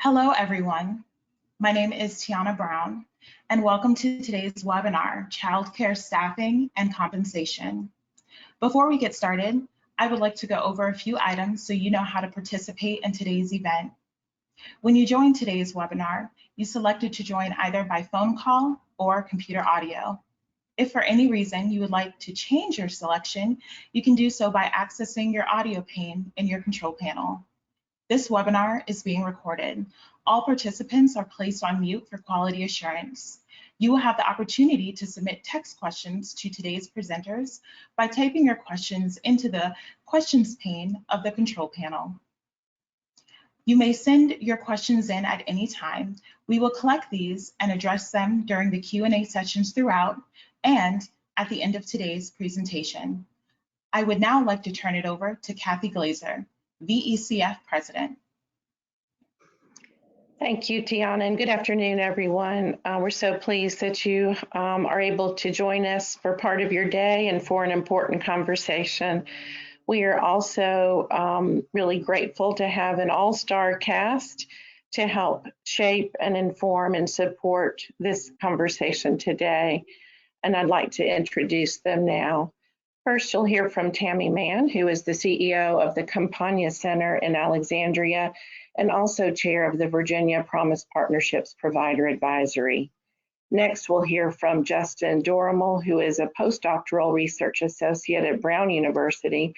Hello, everyone. My name is Tiana Brown, and welcome to today's webinar, Childcare Staffing and Compensation. Before we get started, I would like to go over a few items so you know how to participate in today's event. When you joined today's webinar, you selected to join either by phone call or computer audio. If for any reason you would like to change your selection, you can do so by accessing your audio pane in your control panel. This webinar is being recorded. All participants are placed on mute for quality assurance. You will have the opportunity to submit text questions to today's presenters by typing your questions into the questions pane of the control panel. You may send your questions in at any time. We will collect these and address them during the Q&A sessions throughout and at the end of today's presentation. I would now like to turn it over to Kathy Glazer, VECF President. Thank you, Tiana, and good afternoon, everyone. We're so pleased that you are able to join us for part of your day and for an important conversation. We are also really grateful to have an all-star cast to help shape and inform and support this conversation today, and I'd like to introduce them now. First, you'll hear from Tammy Mann, who is the CEO of the Campagna Center in Alexandria and also chair of the Virginia Promise Partnerships Provider Advisory. Next, we'll hear from Justin Doramel, who is a postdoctoral research associate at Brown University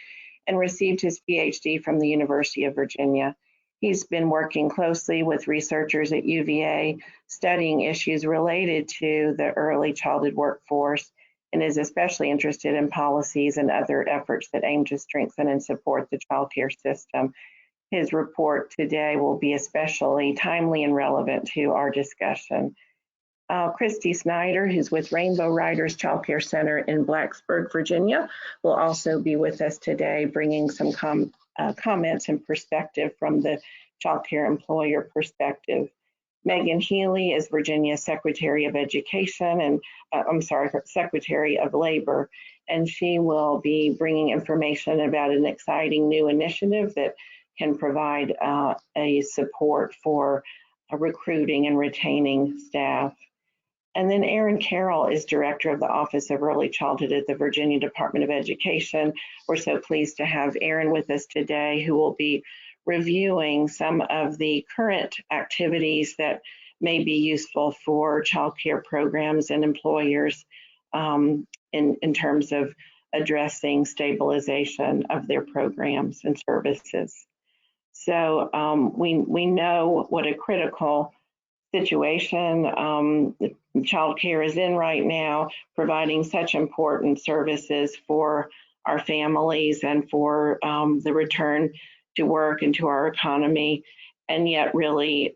and received his PhD from the University of Virginia. He's been working closely with researchers at UVA, studying issues related to the early childhood workforce, and is especially interested in policies and other efforts that aim to strengthen and support the child care system. His report today will be especially timely and relevant to our discussion. Christy Snyder, who's with Rainbow Riders Child Care Center in Blacksburg, Virginia, will also be with us today, bringing some comments and perspective from the child care employer perspective. Megan Healy is Virginia's Secretary of Education and Secretary of Labor, and she will be bringing information about an exciting new initiative that can provide a support for recruiting and retaining staff. And then Erin Carroll is Director of the Office of Early Childhood at the Virginia Department of Education. We're so pleased to have Erin with us today, who will be reviewing some of the current activities that may be useful for child care programs and employers in terms of addressing stabilization of their programs and services. So we know what a critical situation child care is in right now, providing such important services for our families and for the return to work and to our economy, and yet really,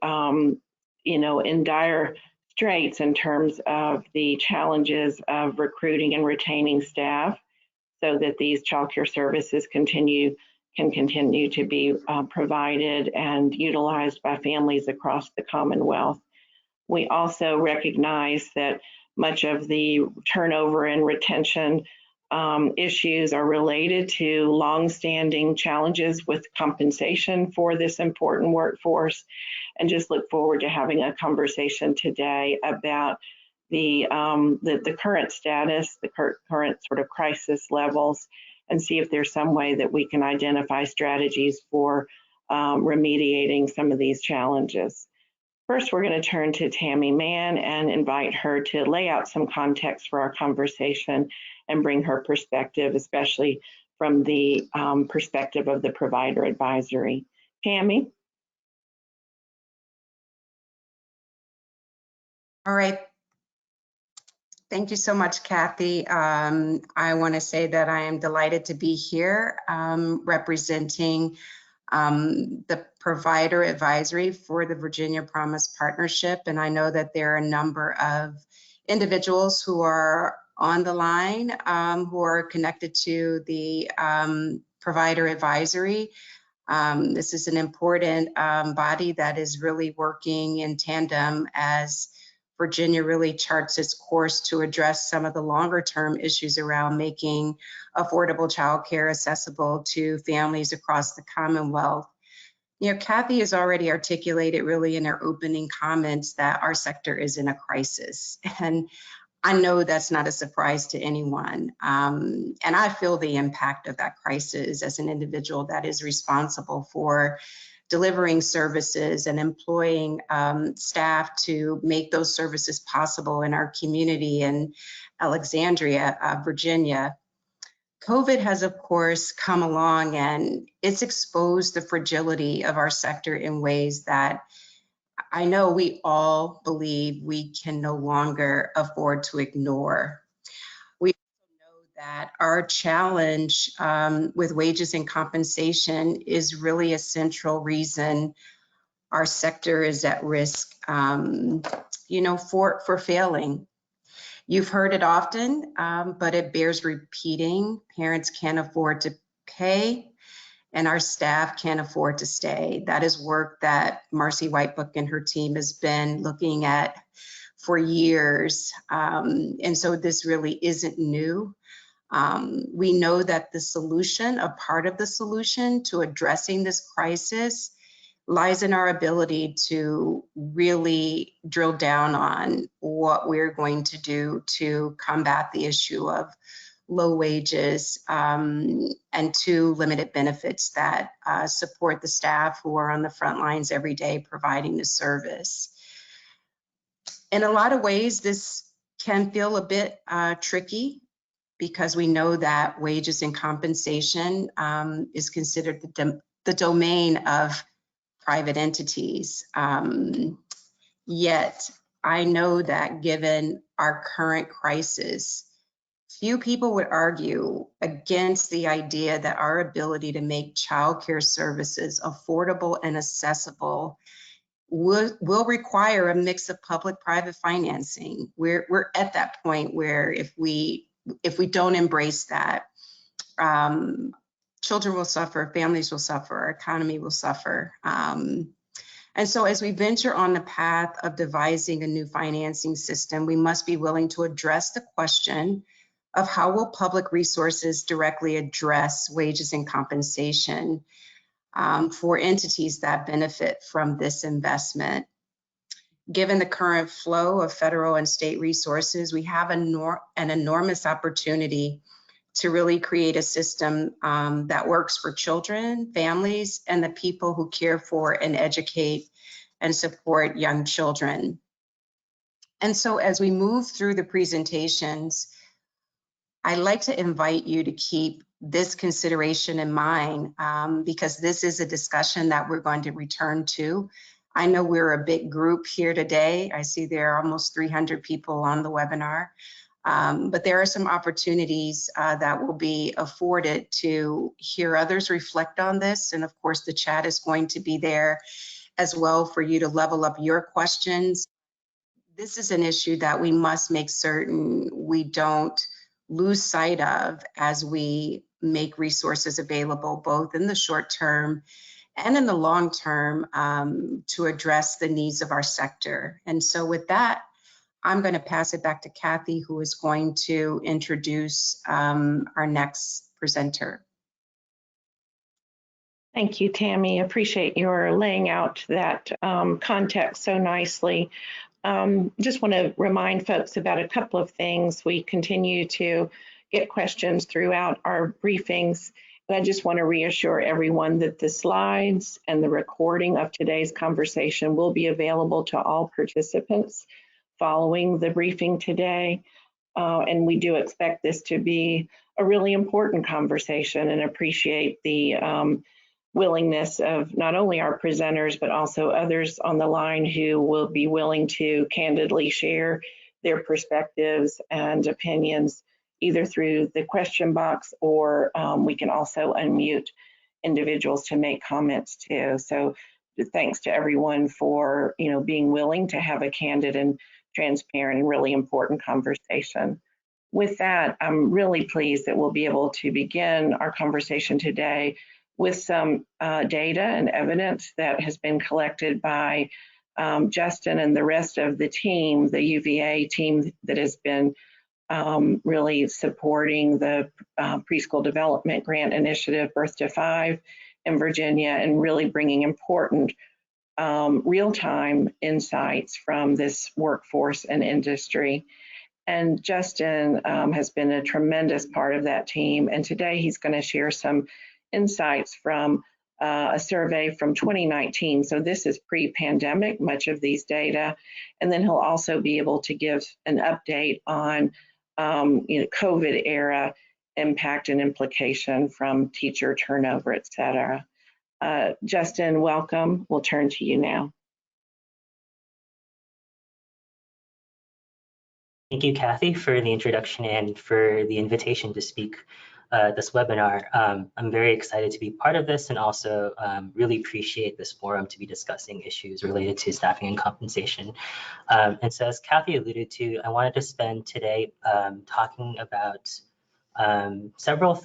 in dire straits in terms of the challenges of recruiting and retaining staff so that these child care services can continue to be provided and utilized by families across the Commonwealth. We also recognize that much of the turnover and retention issues are related to longstanding challenges with compensation for this important workforce, and just look forward to having a conversation today about the current status, the current sort of crisis levels, and see if there's some way that we can identify strategies for remediating some of these challenges. First, we're going to turn to Tammy Mann and invite her to lay out some context for our conversation and bring her perspective, especially from the perspective of the provider advisory. Tammy? All right. Thank you so much, Kathy. I want to say that I am delighted to be here representing the provider advisory for the Virginia Promise Partnership. And I know that there are a number of individuals who are on the line who are connected to the provider advisory. This is an important body that is really working in tandem as Virginia really charts its course to address some of the longer term issues around making affordable childcare accessible to families across the Commonwealth. Kathy has already articulated really in her opening comments that our sector is in a crisis. And I know that's not a surprise to anyone. And I feel the impact of that crisis as an individual that is responsible for delivering services and employing staff to make those services possible in our community in Alexandria, Virginia. COVID has, of course, come along and it's exposed the fragility of our sector in ways that I know we all believe we can no longer afford to ignore. We know that our challenge with wages and compensation is really a central reason our sector is at risk, for failing. You've heard it often, but it bears repeating. Parents can't afford to pay, and our staff can't afford to stay. That is work that Marcy Whitebook and her team has been looking at for years. And so this really isn't new. We know that the solution, a part of the solution to addressing this crisis, lies in our ability to really drill down on what we're going to do to combat the issue of low wages and to limited benefits that support the staff who are on the front lines every day providing the service. In a lot of ways, this can feel a bit tricky because we know that wages and compensation is considered the domain of private entities. Yet I know that given our current crisis, few people would argue against the idea that our ability to make childcare services affordable and accessible will require a mix of public-private financing. We're at that point where if we don't embrace that, children will suffer, families will suffer, our economy will suffer. And so as we venture on the path of devising a new financing system, we must be willing to address the question of how will public resources directly address wages and compensation for entities that benefit from this investment. Given the current flow of federal and state resources, we have an enormous opportunity to really create a system that works for children, families, and the people who care for and educate and support young children. And so as we move through the presentations, I'd like to invite you to keep this consideration in mind because this is a discussion that we're going to return to. I know we're a big group here today. I see there are almost 300 people on the webinar. But there are some opportunities that will be afforded to hear others reflect on this. And of course, the chat is going to be there as well for you to level up your questions. This is an issue that we must make certain we don't lose sight of as we make resources available, both in the short term and in the long term to address the needs of our sector. And so with that, I'm going to pass it back to Kathy, who is going to introduce our next presenter. Thank you, Tammy. Appreciate your laying out that context so nicely. Just want to remind folks about a couple of things. We continue to get questions throughout our briefings. But I just want to reassure everyone that the slides and the recording of today's conversation will be available to all participants following the briefing today. And we do expect this to be a really important conversation and appreciate the willingness of not only our presenters, but also others on the line who will be willing to candidly share their perspectives and opinions, either through the question box or we can also unmute individuals to make comments too. So thanks to everyone for being willing to have a candid and transparent and really important conversation. With that, I'm really pleased that we'll be able to begin our conversation today with some data and evidence that has been collected by Justin and the rest of the team, the UVA team that has been really supporting the Preschool Development Grant Initiative, Birth to 5, in Virginia and really bringing important real-time insights from this workforce and industry. And Justin has been a tremendous part of that team. And today he's going to share some insights from a survey from 2019. So this is pre-pandemic, much of these data. And then he'll also be able to give an update on COVID era impact and implication from teacher turnover, et cetera. Justin, welcome. We'll turn to you now. Thank you, Kathy, for the introduction and for the invitation to speak this webinar. I'm very excited to be part of this and also really appreciate this forum to be discussing issues related to staffing and compensation. And so as Kathy alluded to, I wanted to spend today talking about several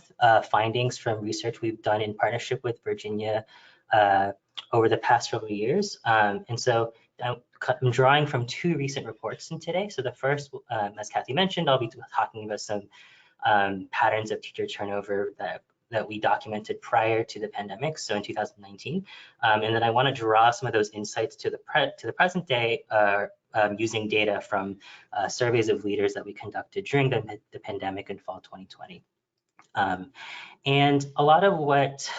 findings from research we've done in partnership with Virginia over the past several years. And so I'm drawing from two recent reports in today. So the first, as Kathy mentioned, I'll be talking about some patterns of teacher turnover that we documented prior to the pandemic, so in 2019. And then I want to draw some of those insights to the present day using data from surveys of leaders that we conducted during the pandemic in fall 2020. And a lot of what,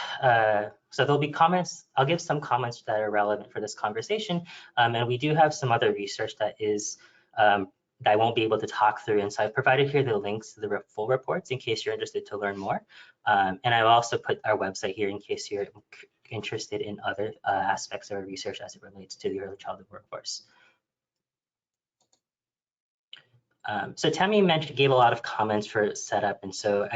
so there'll be comments, I'll give some comments that are relevant for this conversation. And we do have some other research that is, that I won't be able to talk through. And so I've provided here the links to the full reports in case you're interested to learn more. And I've also put our website here in case you're interested in other aspects of our research as it relates to the early childhood workforce. So Tammy gave a lot of comments for setup, and so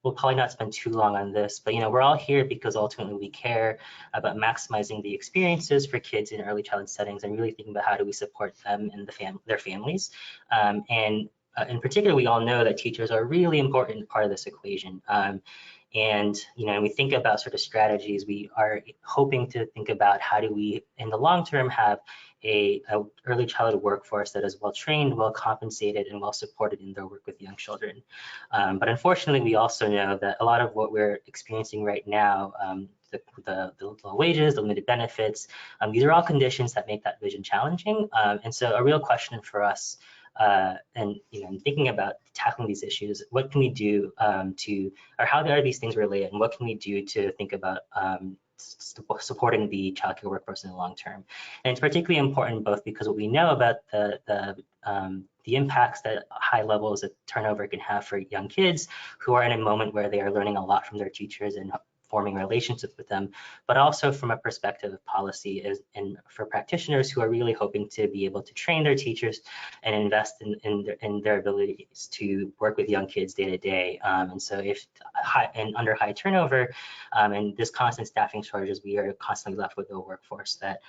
we'll probably not spend too long on this, but we're all here because ultimately we care about maximizing the experiences for kids in early childhood settings and really thinking about how do we support them and their families. And in particular, we all know that teachers are a really important part of this equation. And when we think about sort of strategies, we are hoping to think about how do we, in the long term, have a early childhood workforce that is well trained, well compensated, and well supported in their work with young children. But unfortunately, we also know that a lot of what we're experiencing right now, the low wages, the limited benefits, these are all conditions that make that vision challenging. And so a real question for us, and thinking about tackling these issues, what can we do or how are these things related, and what can we do to think about supporting the childcare workforce in the long term? And it's particularly important both because what we know about the impacts that high levels of turnover can have for young kids who are in a moment where they are learning a lot from their teachers and forming relationships with them, but also from a perspective of policy and for practitioners who are really hoping to be able to train their teachers and invest in their abilities to work with young kids day to day. And so if under high turnover and this constant staffing shortages, we are constantly left with a workforce that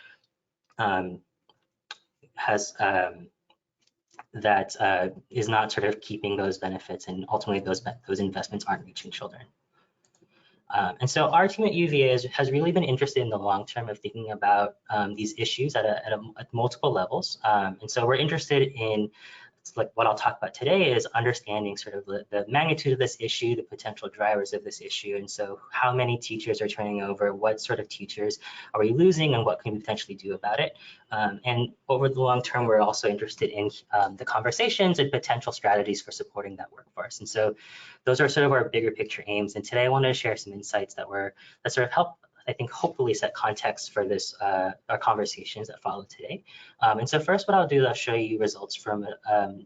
is not sort of keeping those benefits, and ultimately those investments aren't reaching children. And so our team at UVA has really been interested in the long term of thinking about these issues at multiple levels. And so we're interested in, like what I'll talk about today, is understanding sort of the magnitude of this issue, the potential drivers of this issue. And so how many teachers are turning over, what sort of teachers are we losing, and what can we potentially do about it? And over the long term, we're also interested in the conversations and potential strategies for supporting that workforce. And so those are sort of our bigger picture aims. And today I wanted to share some insights that sort of help, I think, hopefully set context for this, our conversations that follow today. And so first, what I'll do is I'll show you results from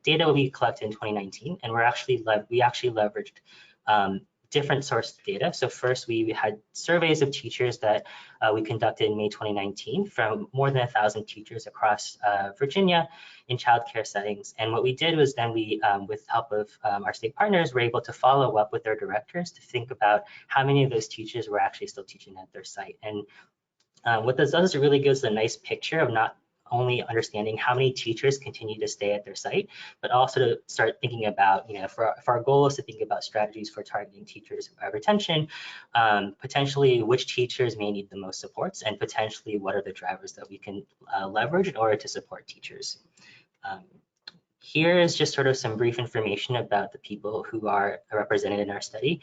data we collected in 2019, and we actually leveraged different source data. So first, we had surveys of teachers that we conducted in May 2019 from more than 1,000 teachers across Virginia in childcare settings. And what we did was then we, with help of our state partners, were able to follow up with their directors to think about how many of those teachers were actually still teaching at their site. And what this does is it really gives a nice picture of not only understanding how many teachers continue to stay at their site, but also to start thinking about, if our goal is to think about strategies for targeting teachers retention, potentially which teachers may need the most supports, and potentially what are the drivers that we can leverage in order to support teachers. Here is just sort of some brief information about the people who are represented in our study.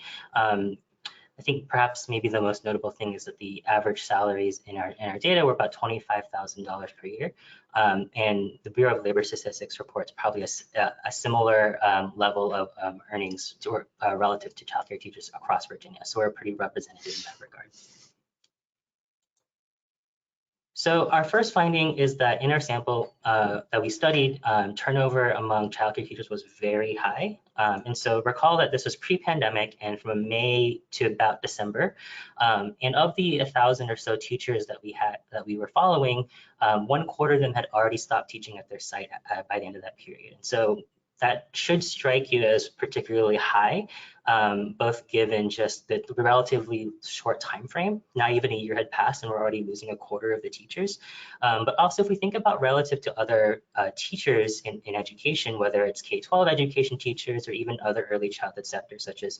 I think perhaps maybe the most notable thing is that the average salaries in our data were about $25,000 per year. And the Bureau of Labor Statistics reports probably a similar level of earnings relative to childcare teachers across Virginia. So we're pretty representative in that regard. So our first finding is that in our sample that we studied, turnover among childcare teachers was very high. And so recall that this was pre-pandemic and from May to about December. And of the 1,000 or so teachers that we were following, 1/4 of them had already stopped teaching at their site by the end of that period. And so that should strike you as particularly high, both given just the relatively short time frame. Not even a year had passed and we're already losing 1/4 of the teachers. But also if we think about relative to other teachers in education, whether it's K-12 education teachers or even other early childhood sectors such as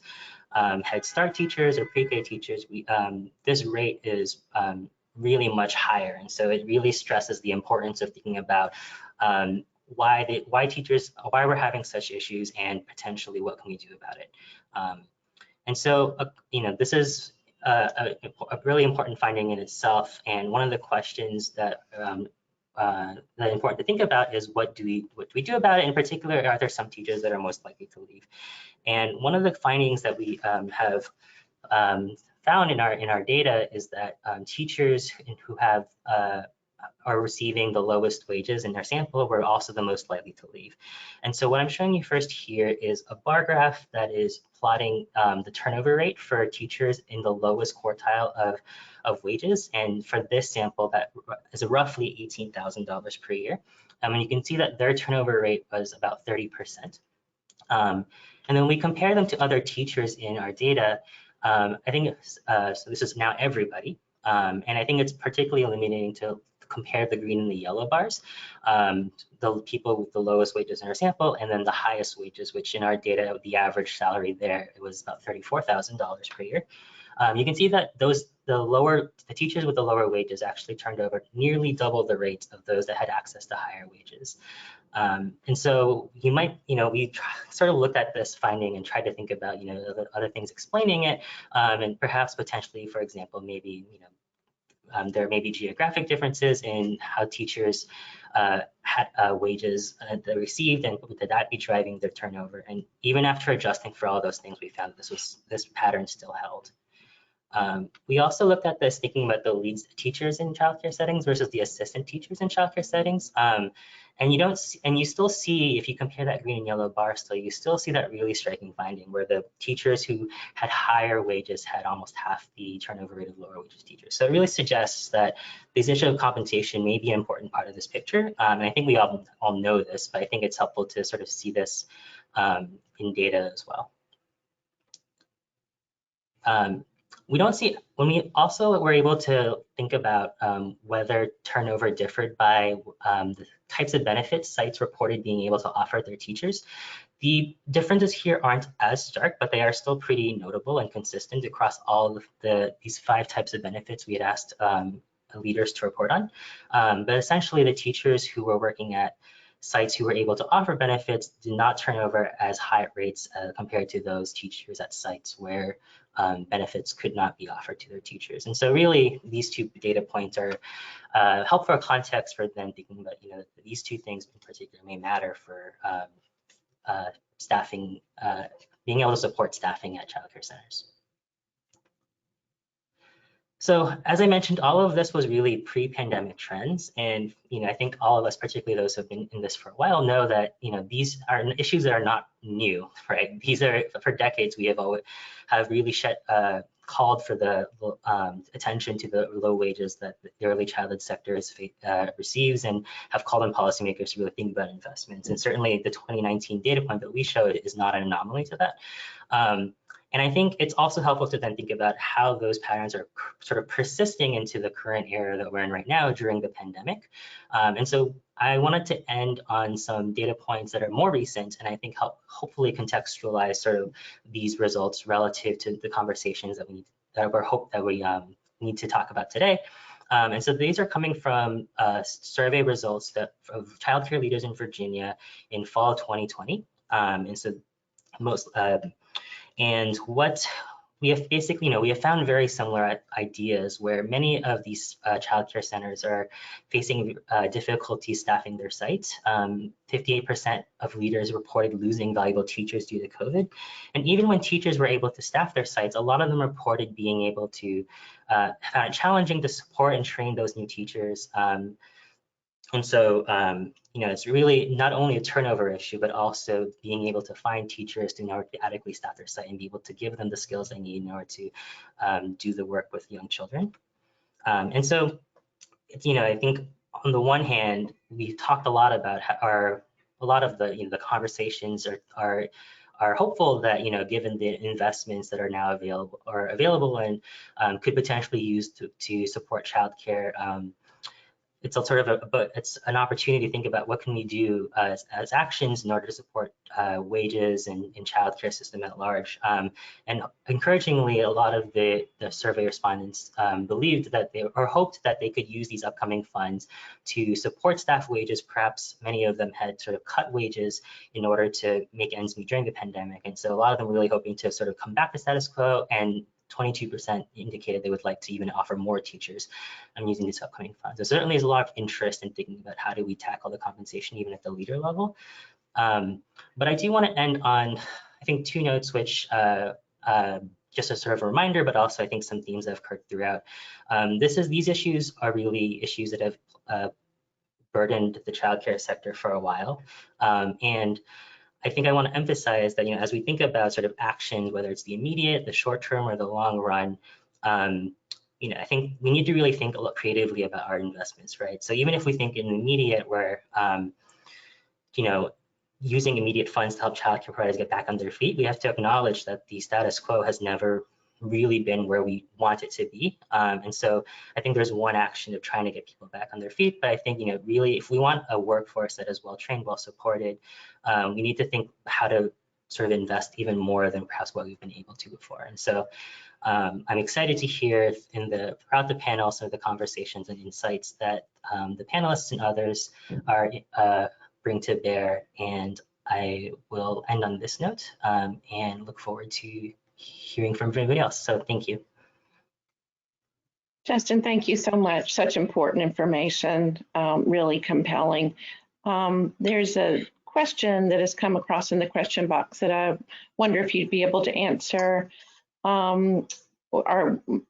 Head Start teachers or pre-K teachers, this rate is really much higher. And so it really stresses the importance of thinking about why we're having such issues and potentially what can we do about it. And so, this is a really important finding in itself. And one of the questions that that are important to think about is what do we do about it? In particular, are there some teachers that are most likely to leave? And one of the findings that we have found in our data is that teachers who are receiving the lowest wages in our sample were also the most likely to leave. And so what I'm showing you first here is a bar graph that is plotting the turnover rate for teachers in the lowest quartile of wages. And for this sample, that is roughly $18,000 per year. And you can see that their turnover rate was about 30%. And then we compare them to other teachers in our data. I think so this is now everybody. And I think it's particularly illuminating to compare the green and the yellow bars, the people with the lowest wages in our sample, and then the highest wages, which in our data, the average salary there, it was about $34,000 per year. You can see that the teachers with the lower wages actually turned over nearly double the rates of those that had access to higher wages. And so you might, we sort of looked at this finding and tried to think about, other things explaining it, and perhaps potentially, for example, maybe, there may be geographic differences in how teachers had wages they received, and would that be driving their turnover? And even after adjusting for all those things, we found this pattern still held. We also looked at this thinking about the lead teachers in childcare settings versus the assistant teachers in childcare settings. And you still see, if you compare that green and yellow bar still, you still see that really striking finding where the teachers who had higher wages had almost half the turnover rate of lower wages teachers. So it really suggests that this issue of compensation may be an important part of this picture. And I think we all know this, but I think it's helpful to sort of see this in data as well. We don't see, when we also were able to think about whether turnover differed by the types of benefits sites reported being able to offer their teachers, the differences here aren't as stark, but they are still pretty notable and consistent across all of these 5 types of benefits we had asked leaders to report on. But essentially the teachers who were working at sites who were able to offer benefits did not turn over as high rates compared to those teachers at sites where benefits could not be offered to their teachers. And so really these 2 data points are helpful context for them thinking about, these 2 things in particular may matter for staffing, being able to support staffing at childcare centers. So as I mentioned, all of this was really pre-pandemic trends. And, I think all of us, particularly those who have been in this for a while, know that, these are issues that are not new, right? These are, for decades, we have really called for the attention to the low wages that the early childhood sector receives, and have called on policymakers to really think about investments. And certainly the 2019 data point that we showed is not an anomaly to that. And I think it's also helpful to then think about how those patterns are sort of persisting into the current era that we're in right now during the pandemic. And so I wanted to end on some data points that are more recent, and I think hopefully contextualize sort of these results relative to the conversations that we need to talk about today. And so these are coming from survey results of childcare leaders in Virginia in fall 2020. And so and what we have basically, we have found very similar ideas where many of these childcare centers are facing difficulty staffing their sites. 58% of leaders reported losing valuable teachers due to COVID. And even when teachers were able to staff their sites, a lot of them reported being able to found it challenging to support and train those new teachers. And so, it's really not only a turnover issue, but also being able to find teachers in order to adequately staff their site and be able to give them the skills they need in order to do the work with young children. And so, I think on the one hand, we've talked a lot about a lot of the conversations are hopeful that, given the investments that are now available and could potentially use to support childcare, it's a sort of it's an opportunity to think about what can we do as actions in order to support wages and childcare system at large. And encouragingly, a lot of the survey respondents believed that or hoped that they could use these upcoming funds to support staff wages. Perhaps many of them had sort of cut wages in order to make ends meet during the pandemic. And so a lot of them were really hoping to sort of come back to status quo, and 22% indicated they would like to even offer more teachers using these upcoming funds. So certainly there's a lot of interest in thinking about how do we tackle the compensation even at the leader level. But I do want to end on, I think, two notes, which just a sort of a reminder, but also I think some themes that have occurred throughout. These issues are really issues that have burdened the childcare sector for a while. And I think I want to emphasize that, as we think about sort of actions, whether it's the immediate, the short term, or the long run, I think we need to really think a lot creatively about our investments, right? So even if we think in the immediate, where, using immediate funds to help childcare providers get back on their feet, we have to acknowledge that the status quo has never really been where we want it to be. And so I think there's one action of trying to get people back on their feet. But I think, really, if we want a workforce that is well trained, well supported, we need to think how to sort of invest even more than perhaps what we've been able to before. And so I'm excited to hear throughout the panel some of the conversations and insights that the panelists and others bring to bear. And I will end on this note and look forward to hearing from everybody else. So thank you. Justin, thank you so much. Such important information, really compelling. There's a question that has come across in the question box that I wonder if you'd be able to answer. Our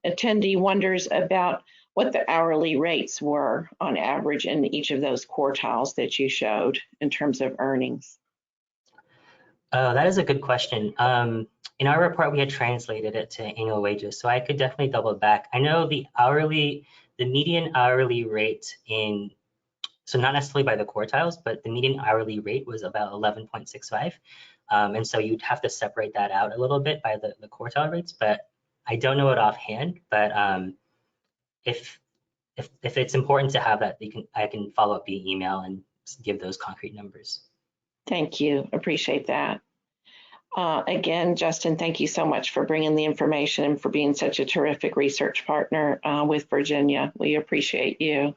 attendee wonders about what the hourly rates were on average in each of those quartiles that you showed in terms of earnings. That is a good question. In our report, we had translated it to annual wages, so I could definitely double back. I know the median hourly rate so not necessarily by the quartiles, but the median hourly rate was about 11.65. And so you'd have to separate that out a little bit by the quartile rates, but I don't know it offhand. But if it's important to have that, I can follow up via email and give those concrete numbers. Thank you. Appreciate that. Again, Justin, thank you so much for bringing the information and for being such a terrific research partner with Virginia. We appreciate you.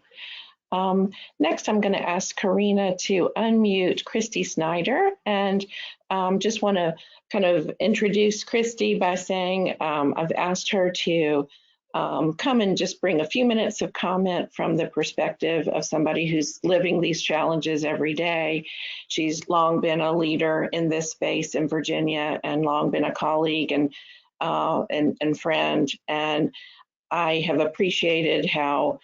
Next, I'm going to ask Karina to unmute Christy Snyder, and just want to kind of introduce Christy by saying I've asked her to come and just bring a few minutes of comment from the perspective of somebody who's living these challenges every day. She's long been a leader in this space in Virginia and long been a colleague and friend. And I have appreciated how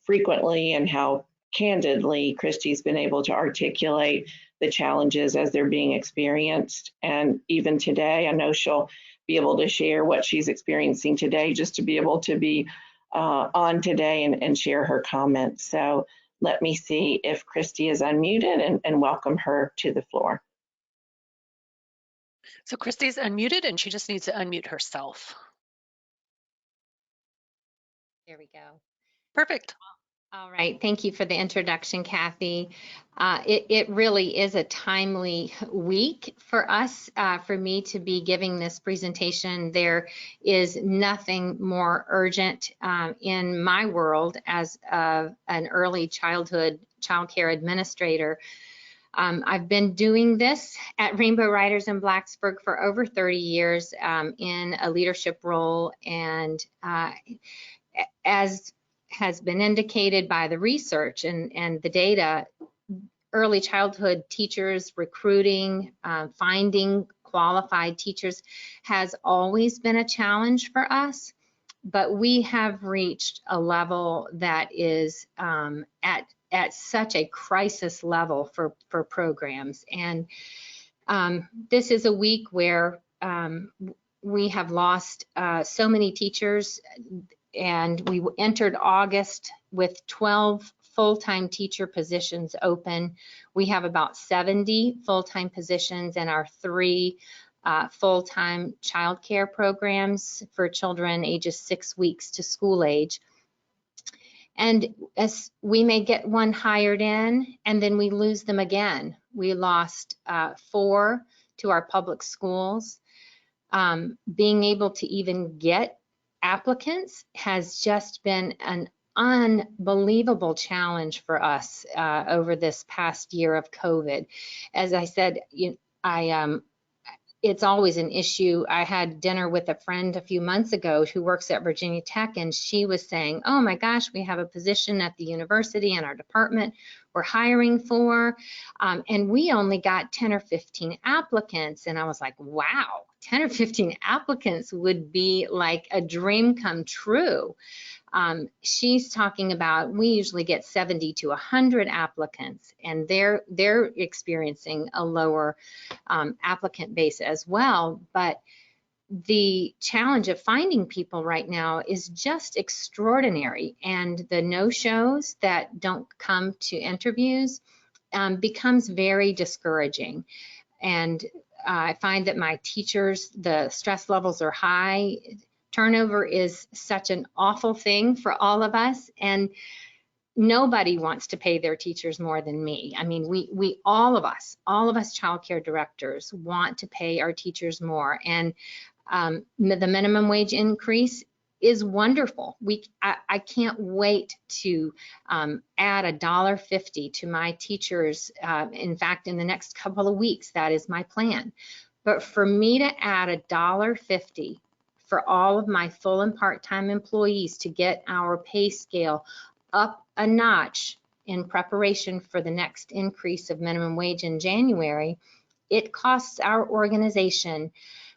frequently and how candidly Christy's been able to articulate the challenges as they're being experienced. And even today, I know she'll be able to share what she's experiencing today, just to be able to be on today and share her comments. So let me see if Christy is unmuted and welcome her to the floor. So Christy's unmuted and she just needs to unmute herself. There we go. Perfect. All right. Thank you for the introduction, Kathy. It really is a timely week for us, for me to be giving this presentation. There is nothing more urgent in my world as an early childhood childcare administrator I've been doing this at Rainbow Riders in Blacksburg for over 30 years in a leadership role, and as has been indicated by the research and the data, early childhood teachers recruiting, finding qualified teachers has always been a challenge for us, but we have reached a level that is at such a crisis level for programs. And this is a week where we have lost so many teachers, and we entered August with 12 full-time teacher positions open. We have about 70 full-time positions in our 3 full-time childcare programs for children ages 6 weeks to school age. And as we may get one hired in, and then we lose them again. We lost 4 to our public schools. Being able to even get applicants has just been an unbelievable challenge for us over this past year of COVID. As I said, it's always an issue. I had dinner with a friend a few months ago who works at Virginia Tech, and she was saying, oh my gosh, we have a position at the university in our department we're hiring for, and we only got 10 or 15 applicants. And I was like, wow, 10 or 15 applicants would be like a dream come true. She's talking about, we usually get 70 to 100 applicants, and they're experiencing a lower applicant base as well. But the challenge of finding people right now is just extraordinary, and the no-shows that don't come to interviews becomes very discouraging. And I find that my teachers, the stress levels are high. Turnover is such an awful thing for all of us, and nobody wants to pay their teachers more than me. I mean, we all of us childcare directors want to pay our teachers more, and the minimum wage increase is wonderful. I can't wait to add $1.50 to my teachers. In fact, in the next couple of weeks, that is my plan. But for me to add $1.50 for all of my full and part-time employees to get our pay scale up a notch in preparation for the next increase of minimum wage in January, it costs our organization,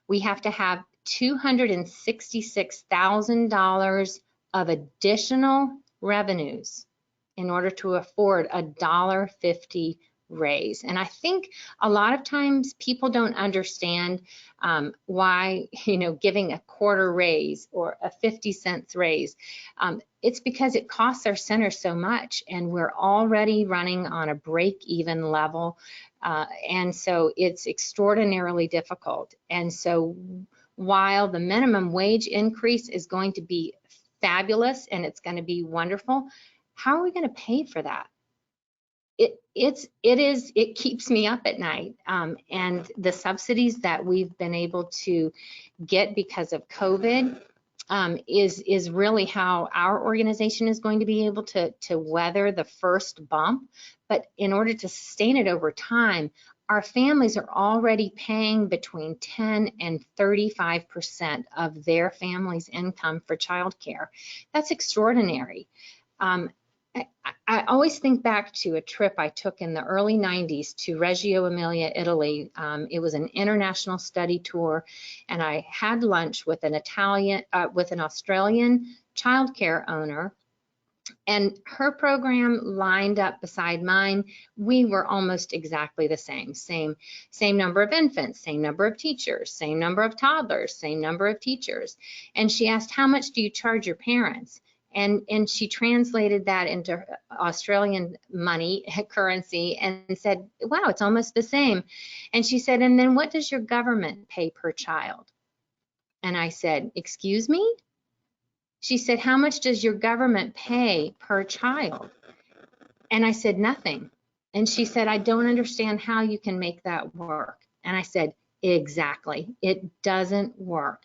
we have to have $266,000 of additional revenues in order to afford a $1.50 raise. And I think a lot of times people don't understand why, giving a quarter raise or a 50 cents raise, it's because it costs our center so much, and we're already running on a break-even level. And so it's extraordinarily difficult. And so while the minimum wage increase is going to be fabulous and it's going to be wonderful, how are we going to pay for that? It keeps me up at night. And the subsidies that we've been able to get because of COVID is really how our organization is going to be able to weather the first bump. But in order to sustain it over time, our families are already paying between 10 and 35% of their family's income for childcare. That's extraordinary. I always think back to a trip I took in the early 90s to Reggio Emilia, Italy. It was an international study tour, and I had lunch with an Australian childcare owner, and her program lined up beside mine. We were almost exactly the same number of infants, same number of teachers, same number of toddlers, same number of teachers. And she asked, how much do you charge your parents? And she translated that into Australian money, currency, and said, wow, it's almost the same. And she said, and then what does your government pay per child? And I said, excuse me? She said, how much does your government pay per child? And I said, nothing. And she said, I don't understand how you can make that work. And I said, Exactly. It doesn't work.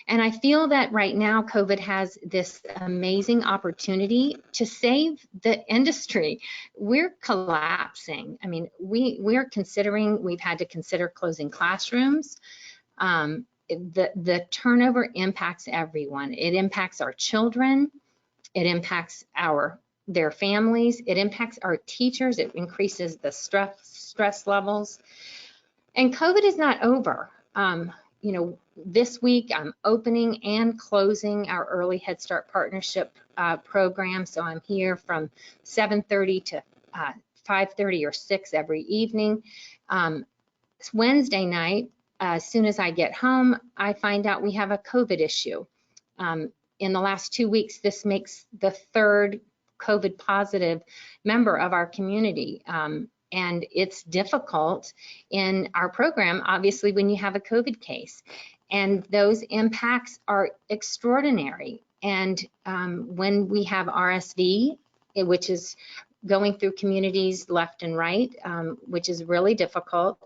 And I feel that right now COVID has this amazing opportunity to save the industry. We're collapsing. I mean, we're considering, we've had to consider closing classrooms. The turnover impacts everyone. It impacts our children. It impacts their families. It impacts our teachers. It increases the stress levels. And COVID is not over. You know, this week I'm opening and closing our Early Head Start Partnership program. So I'm here from 7:30 to 5:30 or 6 every evening. It's Wednesday night. As soon as I get home, I find out we have a COVID issue. In the last 2 weeks, this makes the third COVID positive member of our community. And it's difficult in our program, obviously, when you have a COVID case. And those impacts are extraordinary. And when we have RSV, which is going through communities left and right, which is really difficult,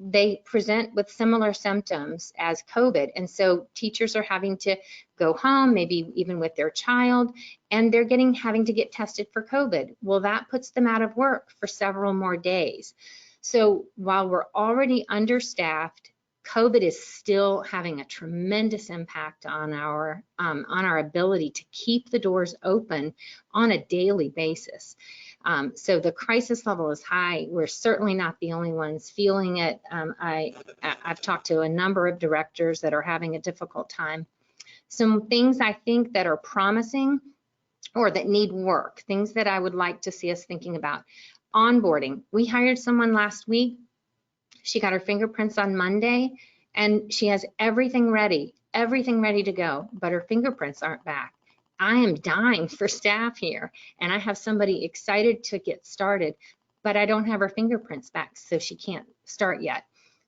they present with similar symptoms as COVID. And so teachers are having to go home, maybe even with their child, and they're having to get tested for COVID. Well, that puts them out of work for several more days. So while we're already understaffed, COVID is still having a tremendous impact on our ability to keep the doors open on a daily basis. So the crisis level is high. We're certainly not the only ones feeling it. I've talked to a number of directors that are having a difficult time. Some things I think that are promising or that need work, things that I would like to see us thinking about. Onboarding. We hired someone last week. She got her fingerprints on Monday and she has everything ready to go, but her fingerprints aren't back. I am dying for staff here and I have somebody excited to get started, but I don't have her fingerprints back, so she can't start yet.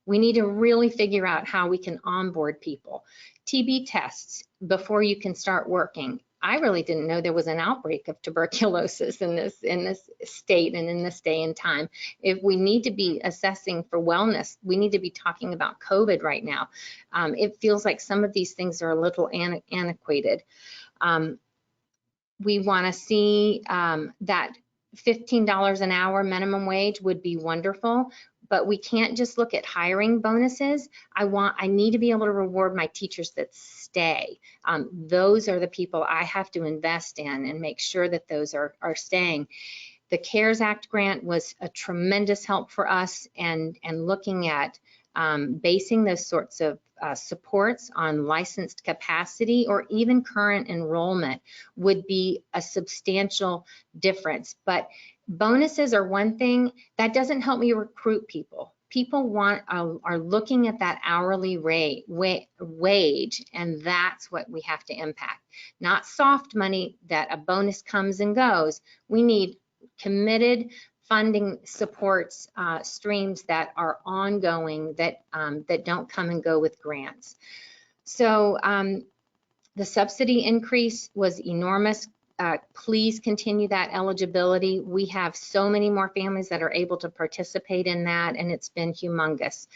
We need to really figure out how we can onboard people. TB tests before you can start working. I really didn't know there was an outbreak of tuberculosis in this state and in this day and time. If we need to be assessing for wellness, we need to be talking about COVID right now. It feels like some of these things are a little antiquated. We want to see that $15 an hour minimum wage would be wonderful, but we can't just look at hiring bonuses. I need to be able to reward my teachers that stay. Those are the people I have to invest in and make sure that those are staying. The CARES Act grant was a tremendous help for us, and looking at basing those sorts of supports on licensed capacity or even current enrollment would be a substantial difference. But bonuses are one thing. That doesn't help me recruit people. People are looking at that hourly rate wage, and that's what we have to impact. Not soft money that a bonus comes and goes. We need committed funding supports streams that are ongoing, that don't come and go with grants. So the subsidy increase was enormous. Please continue that eligibility. We have so many more families that are able to participate in that, and it's been humongous.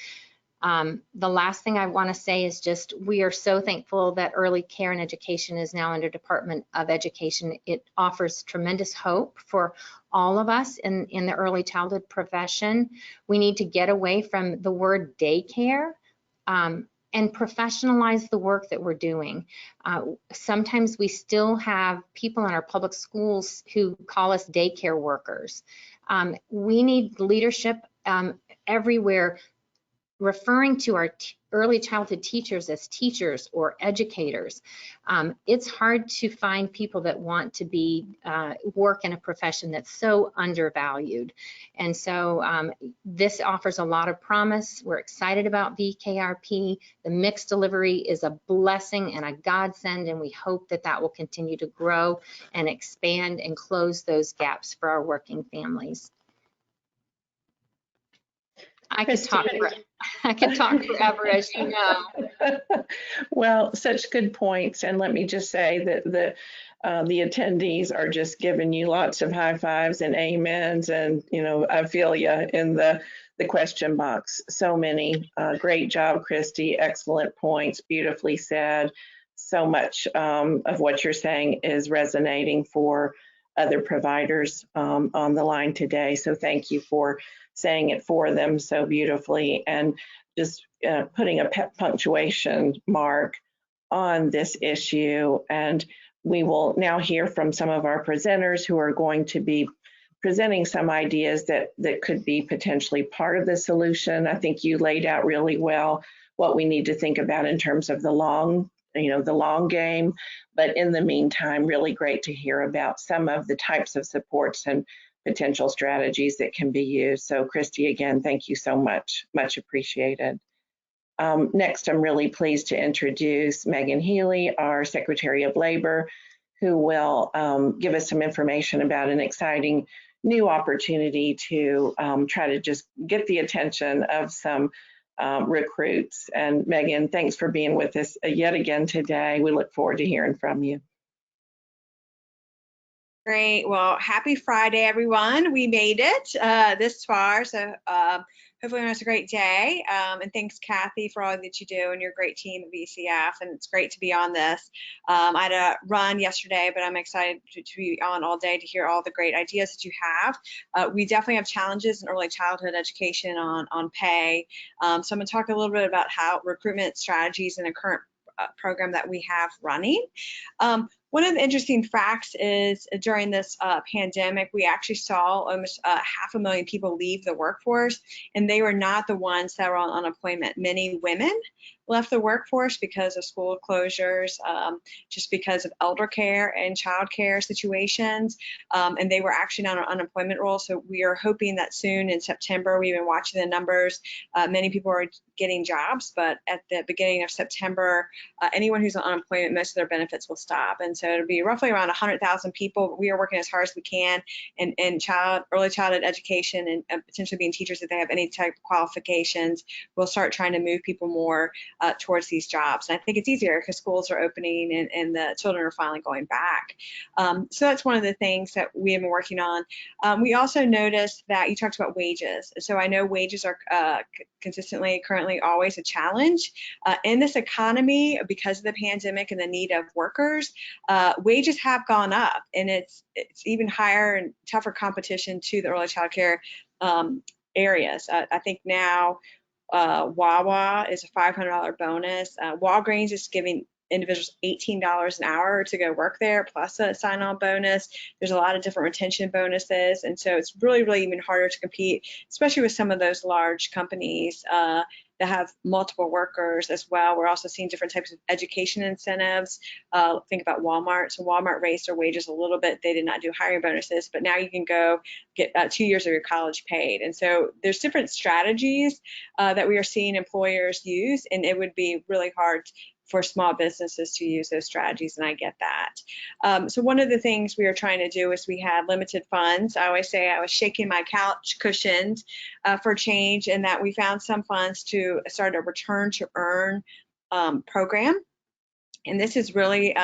The last thing I want to say is just we are so thankful that early care and education is now under Department of Education. It offers tremendous hope for all of us in the early childhood profession. We need to get away from the word daycare and professionalize the work that we're doing. Sometimes we still have people in our public schools who call us daycare workers. We need leadership everywhere, referring to our early childhood teachers as teachers or educators. It's hard to find people that want to be work in a profession that's so undervalued. And so this offers a lot of promise. We're excited about VKRP. The mixed delivery is a blessing and a godsend, and we hope that that will continue to grow and expand and close those gaps for our working families. I could talk Christy. I could talk forever, as you know. Well, such good points. And let me just say that the attendees are just giving you lots of high fives and amens. And, you know, I feel you in the question box. So many. Great job, Christy. Excellent points. Beautifully said. So much of what you're saying is resonating for other providers on the line today. So thank you for saying it for them so beautifully and just putting a punctuation mark on this issue. And we will now hear from some of our presenters who are going to be presenting some ideas that could be potentially part of the solution. I think you laid out really well what we need to think about in terms of the long game. But in the meantime, really great to hear about some of the types of supports and potential strategies that can be used. So Christy, again, thank you so much. Much appreciated. Next, I'm really pleased to introduce Megan Healy, our Secretary of Labor, who will give us some information about an exciting new opportunity to try to just get the attention of some recruits. And Megan, thanks for being with us yet again today. We look forward to hearing from you. Great. Well, happy Friday, everyone. We made it this far. So hopefully everyone has a great day. And thanks, Kathy, for all that you do and your great team at VCF. And it's great to be on this. I had a run yesterday, but I'm excited to be on all day to hear all the great ideas that you have. We definitely have challenges in early childhood education on pay. So I'm going to talk a little bit about how recruitment strategies in a current program that we have running. One of the interesting facts is during this pandemic, we actually saw almost 500,000 people leave the workforce, and they were not the ones that were on unemployment. Many women left the workforce because of school closures, just because of elder care and child care situations, and they were actually not on unemployment roll. So we are hoping that soon in September, we've been watching the numbers, many people are getting jobs, but at the beginning of September, anyone who's on unemployment, most of their benefits will stop. And so it'll be roughly around 100,000 people. We are working as hard as we can in early childhood education and potentially being teachers if they have any type of qualifications. We'll start trying to move people more towards these jobs. And I think it's easier because schools are opening and the children are finally going back. So that's one of the things that we have been working on. We also noticed that you talked about wages. So I know wages are consistently currently always a challenge in this economy because of the pandemic and the need of workers. Wages have gone up, and it's even higher and tougher competition to the early child care areas. I think now Wawa is a $500 bonus. Walgreens is giving individuals $18 an hour to go work there, plus a sign-on bonus. There's a lot of different retention bonuses, and so it's really, really even harder to compete, especially with some of those large companies that have multiple workers as well. We're also seeing different types of education incentives. Think about Walmart. So Walmart raised their wages a little bit. They did not do hiring bonuses, but now you can go get 2 years of your college paid. And so there's different strategies that we are seeing employers use, and it would be really hard for small businesses to use those strategies, and I get that. So one of the things we are trying to do is we had limited funds. I always say I was shaking my couch cushions for change, and that we found some funds to start a return to earn program. And this is really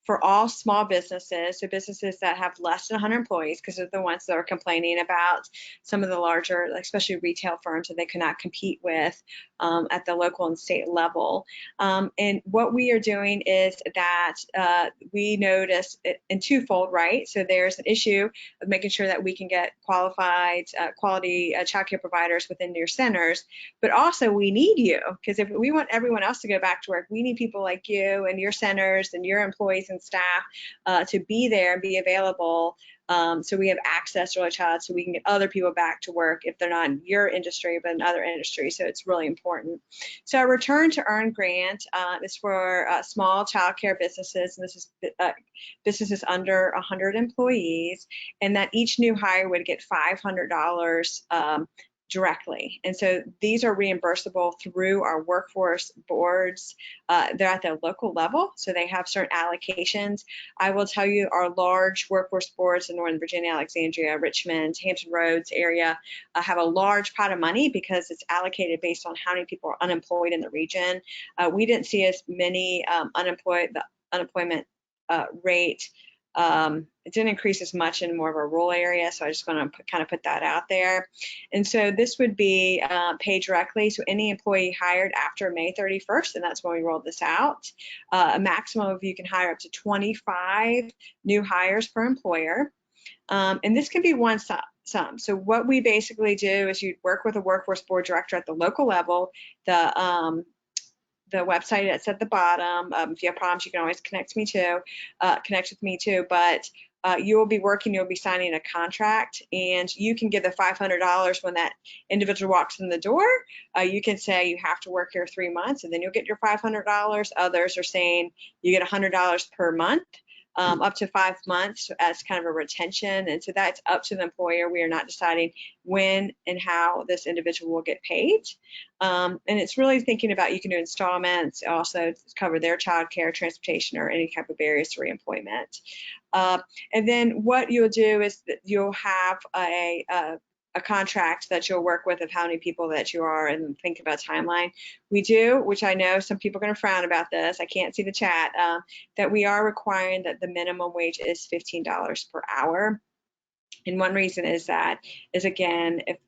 for all small businesses, so businesses that have less than 100 employees, because they're the ones that are complaining about some of the larger, especially retail firms that they cannot compete with at the local and state level. And what we are doing is that we notice it in twofold, right? So there's an issue of making sure that we can get qualified, quality childcare providers within your centers, but also we need you, because if we want everyone else to go back to work, we need people like you and your centers and your employees and staff to be there and be available, so we have access to early child, so we can get other people back to work if they're not in your industry but in other industries. So it's really important. So our return to earn grant is for small child care businesses, and this is businesses under 100 employees, and that each new hire would get $500 directly. And so these are reimbursable through our workforce boards. They're at the local level, so they have certain allocations. I will tell you our large workforce boards in Northern Virginia, Alexandria, Richmond, Hampton Roads area have a large pot of money because it's allocated based on how many people are unemployed in the region. We didn't see as many the unemployment rate it didn't increase as much in more of a rural area, so I just want to kind of put that out there. And so this would be paid directly, so any employee hired after May 31st, and that's when we rolled this out. A maximum of you can hire up to 25 new hires per employer, and this can be one sum. So what we basically do is you work with a workforce board director at the local level. The website that's at the bottom. If you have problems, you can always connect with me too. But you will be working, you'll be signing a contract, and you can give the $500 when that individual walks in the door. You can say you have to work here 3 months, and then you'll get your $500. Others are saying you get $100 per month. Up to 5 months as kind of a retention. And so that's up to the employer. We are not deciding when and how this individual will get paid. And it's really thinking about, you can do installments, also cover their childcare, transportation, or any type of barriers to reemployment. And then what you'll do is that you'll have a contract that you'll work with of how many people that you are, and think about timeline. We do, which I know some people are going to frown about this, I can't see the chat, that we are requiring that the minimum wage is $15 per hour. And one reason is again, if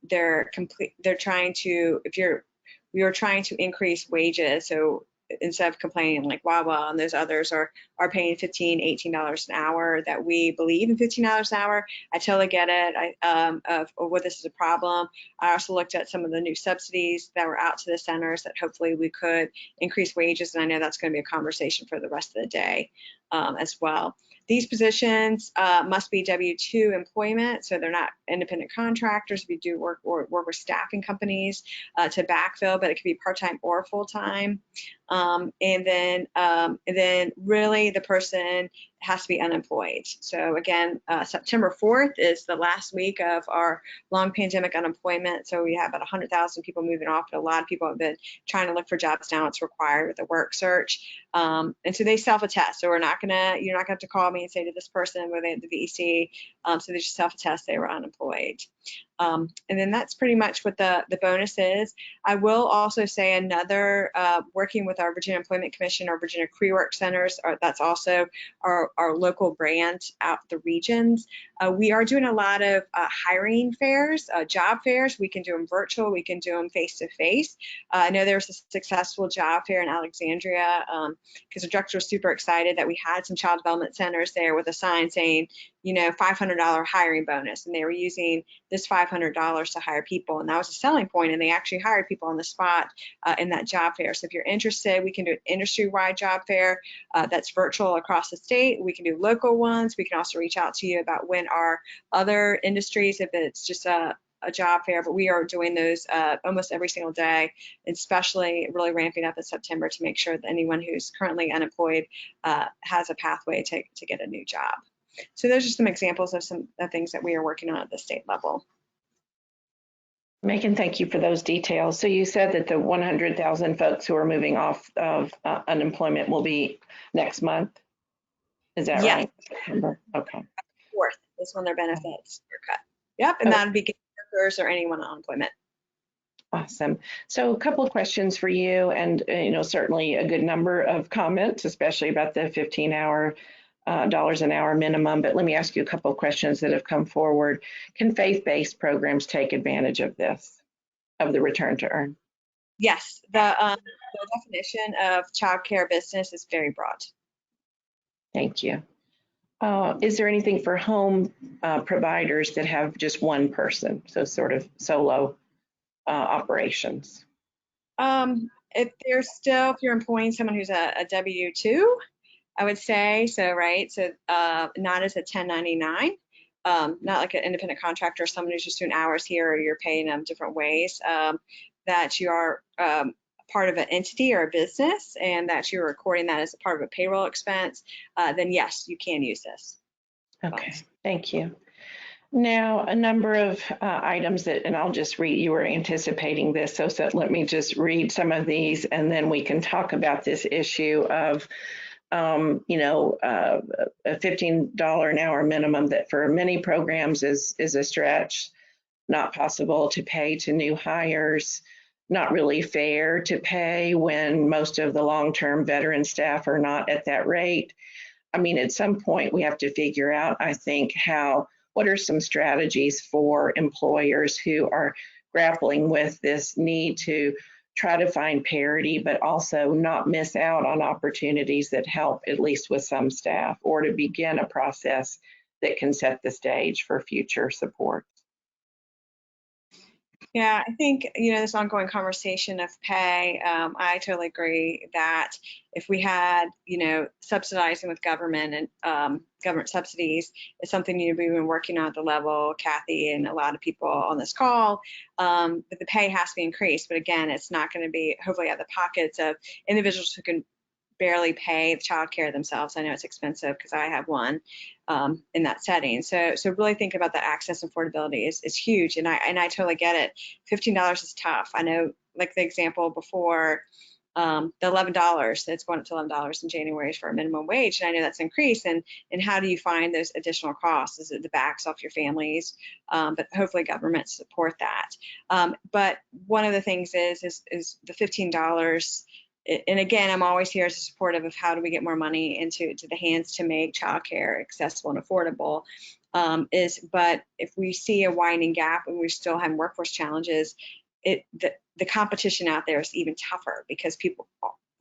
we are trying to increase wages. So instead of complaining like Wawa and those others are paying $15, $18 an hour, that we believe in $15 an hour. I totally get it. Of what this is a problem. I also looked at some of the new subsidies that were out to the centers that hopefully we could increase wages. And I know that's going to be a conversation for the rest of the day as well. These positions must be W-2 employment, so they're not independent contractors. We do work with staffing companies to backfill, but it could be part-time or full-time. And then really the person has to be unemployed. So again, September 4th is the last week of our long pandemic unemployment. So we have about 100,000 people moving off, but a lot of people have been trying to look for jobs now. It's required with a work search. And so they self-attest. So you're not gonna have to call me and say to this person where they had the VEC. So they just self-attest they were unemployed. And then that's pretty much what the bonus is. I will also say another, working with our Virginia Employment Commission, our Virginia Career Work Centers, that's also our local brand out the regions. We are doing a lot of hiring fairs, job fairs. We can do them virtual, we can do them face-to-face. I know there was a successful job fair in Alexandria because the director was super excited that we had some child development centers there with a sign saying, $500 hiring bonus, and they were using this $500 to hire people, and that was a selling point, and they actually hired people on the spot in that job fair. So if you're interested, we can do an industry-wide job fair that's virtual across the state. We can do local ones. We can also reach out to you about when our other industries, if it's just a job fair, but we are doing those almost every single day, especially really ramping up in September to make sure that anyone who's currently unemployed has a pathway to get a new job. So those are some examples of some things that we are working on at the state level. Megan, thank you for those details. So you said that the 100,000 folks who are moving off of unemployment will be next month. Is that right? September. Okay. 4th is when their benefits are cut. Yep, and that would be workers or anyone on unemployment. Awesome. So a couple of questions for you, and certainly a good number of comments, especially about the $15 an hour minimum. But let me ask you a couple of questions that have come forward. Can faith-based programs take advantage of this, of the return to earn? Yes, the definition of child care business is very broad. Thank you. Is there anything for home providers that have just one person, so sort of solo operations? If you're employing someone who's a W-2, I would say, so right, so not as a 1099, not like an independent contractor or someone who's just doing hours here, or you're paying them different ways, that you are part of an entity or a business, and that you're recording that as a part of a payroll expense, then yes, you can use this. Okay, thank you. Now, a number of items that, and I'll just read, you were anticipating this, so let me just read some of these and then we can talk about this issue of, a $15 an hour minimum that for many programs is a stretch, not possible to pay to new hires, not really fair to pay when most of the long-term veteran staff are not at that rate. I mean, at some point we have to figure out, I think, what are some strategies for employers who are grappling with this need to try to find parity, but also not miss out on opportunities that help, at least with some staff, or to begin a process that can set the stage for future support. Yeah, I think, this ongoing conversation of pay, I totally agree that if we had, subsidizing with government and government subsidies is something we've been working on at the level, Kathy and a lot of people on this call, but the pay has to be increased. But again, it's not going to be hopefully out of the pockets of individuals who can barely pay childcare themselves. I know it's expensive because I have one in that setting. So really think about that access and affordability is huge. And I totally get it. $15 is tough. I know, like the example before, the $11, it's going up to $11 in January for a minimum wage. And I know that's increased. And how do you find those additional costs? Is it the backs off your families? But hopefully government support that. But one of the things is the $15. And again, I'm always here as a supportive of how do we get more money into the hands to make childcare accessible and affordable. But if we see a widening gap and we still have workforce challenges, the competition out there is even tougher because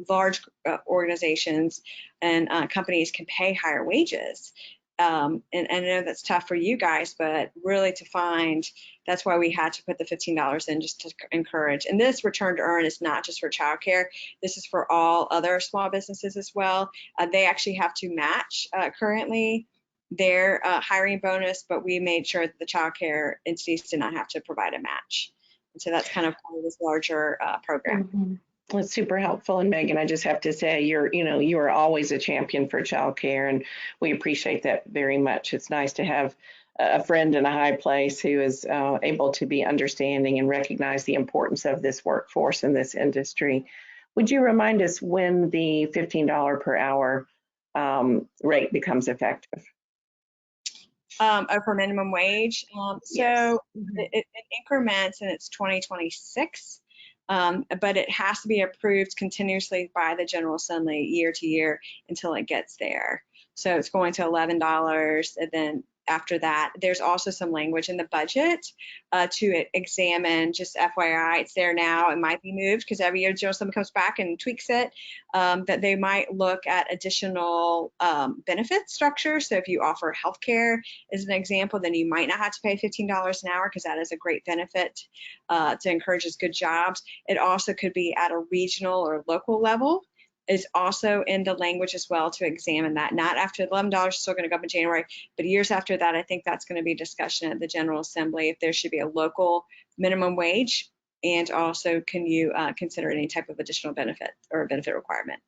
large organizations and companies can pay higher wages. And I know that's tough for you guys, but really that's why we had to put the $15 in just to encourage. And this return to earn is not just for childcare. This is for all other small businesses as well. They actually have to match currently their hiring bonus, but we made sure that the childcare entities did not have to provide a match. And so that's kind of part of this larger program. Mm-hmm. That's super helpful. And Megan, I just have to say, you are always a champion for childcare, and we appreciate that very much. It's nice to have a friend in a high place who is able to be understanding and recognize the importance of this workforce in this industry. Would you remind us when the $15 per hour rate becomes effective? For minimum wage. So it increments and it's 2026. But it has to be approved continuously by the General Assembly year to year until it gets there. So it's going to $11, and then after that, there's also some language in the budget to examine, just FYI, it's there now, it might be moved because every year General Assembly comes back and tweaks it, that they might look at additional benefit structures. So if you offer healthcare as an example, then you might not have to pay $15 an hour because that is a great benefit to encourage good jobs. It also could be at a regional or local level. Is also in the language as well to examine that. Not after $11 is still going to go up in January, but years after that, I think that's going to be discussion at the General Assembly if there should be a local minimum wage, and also can you consider any type of additional benefit or benefit requirement.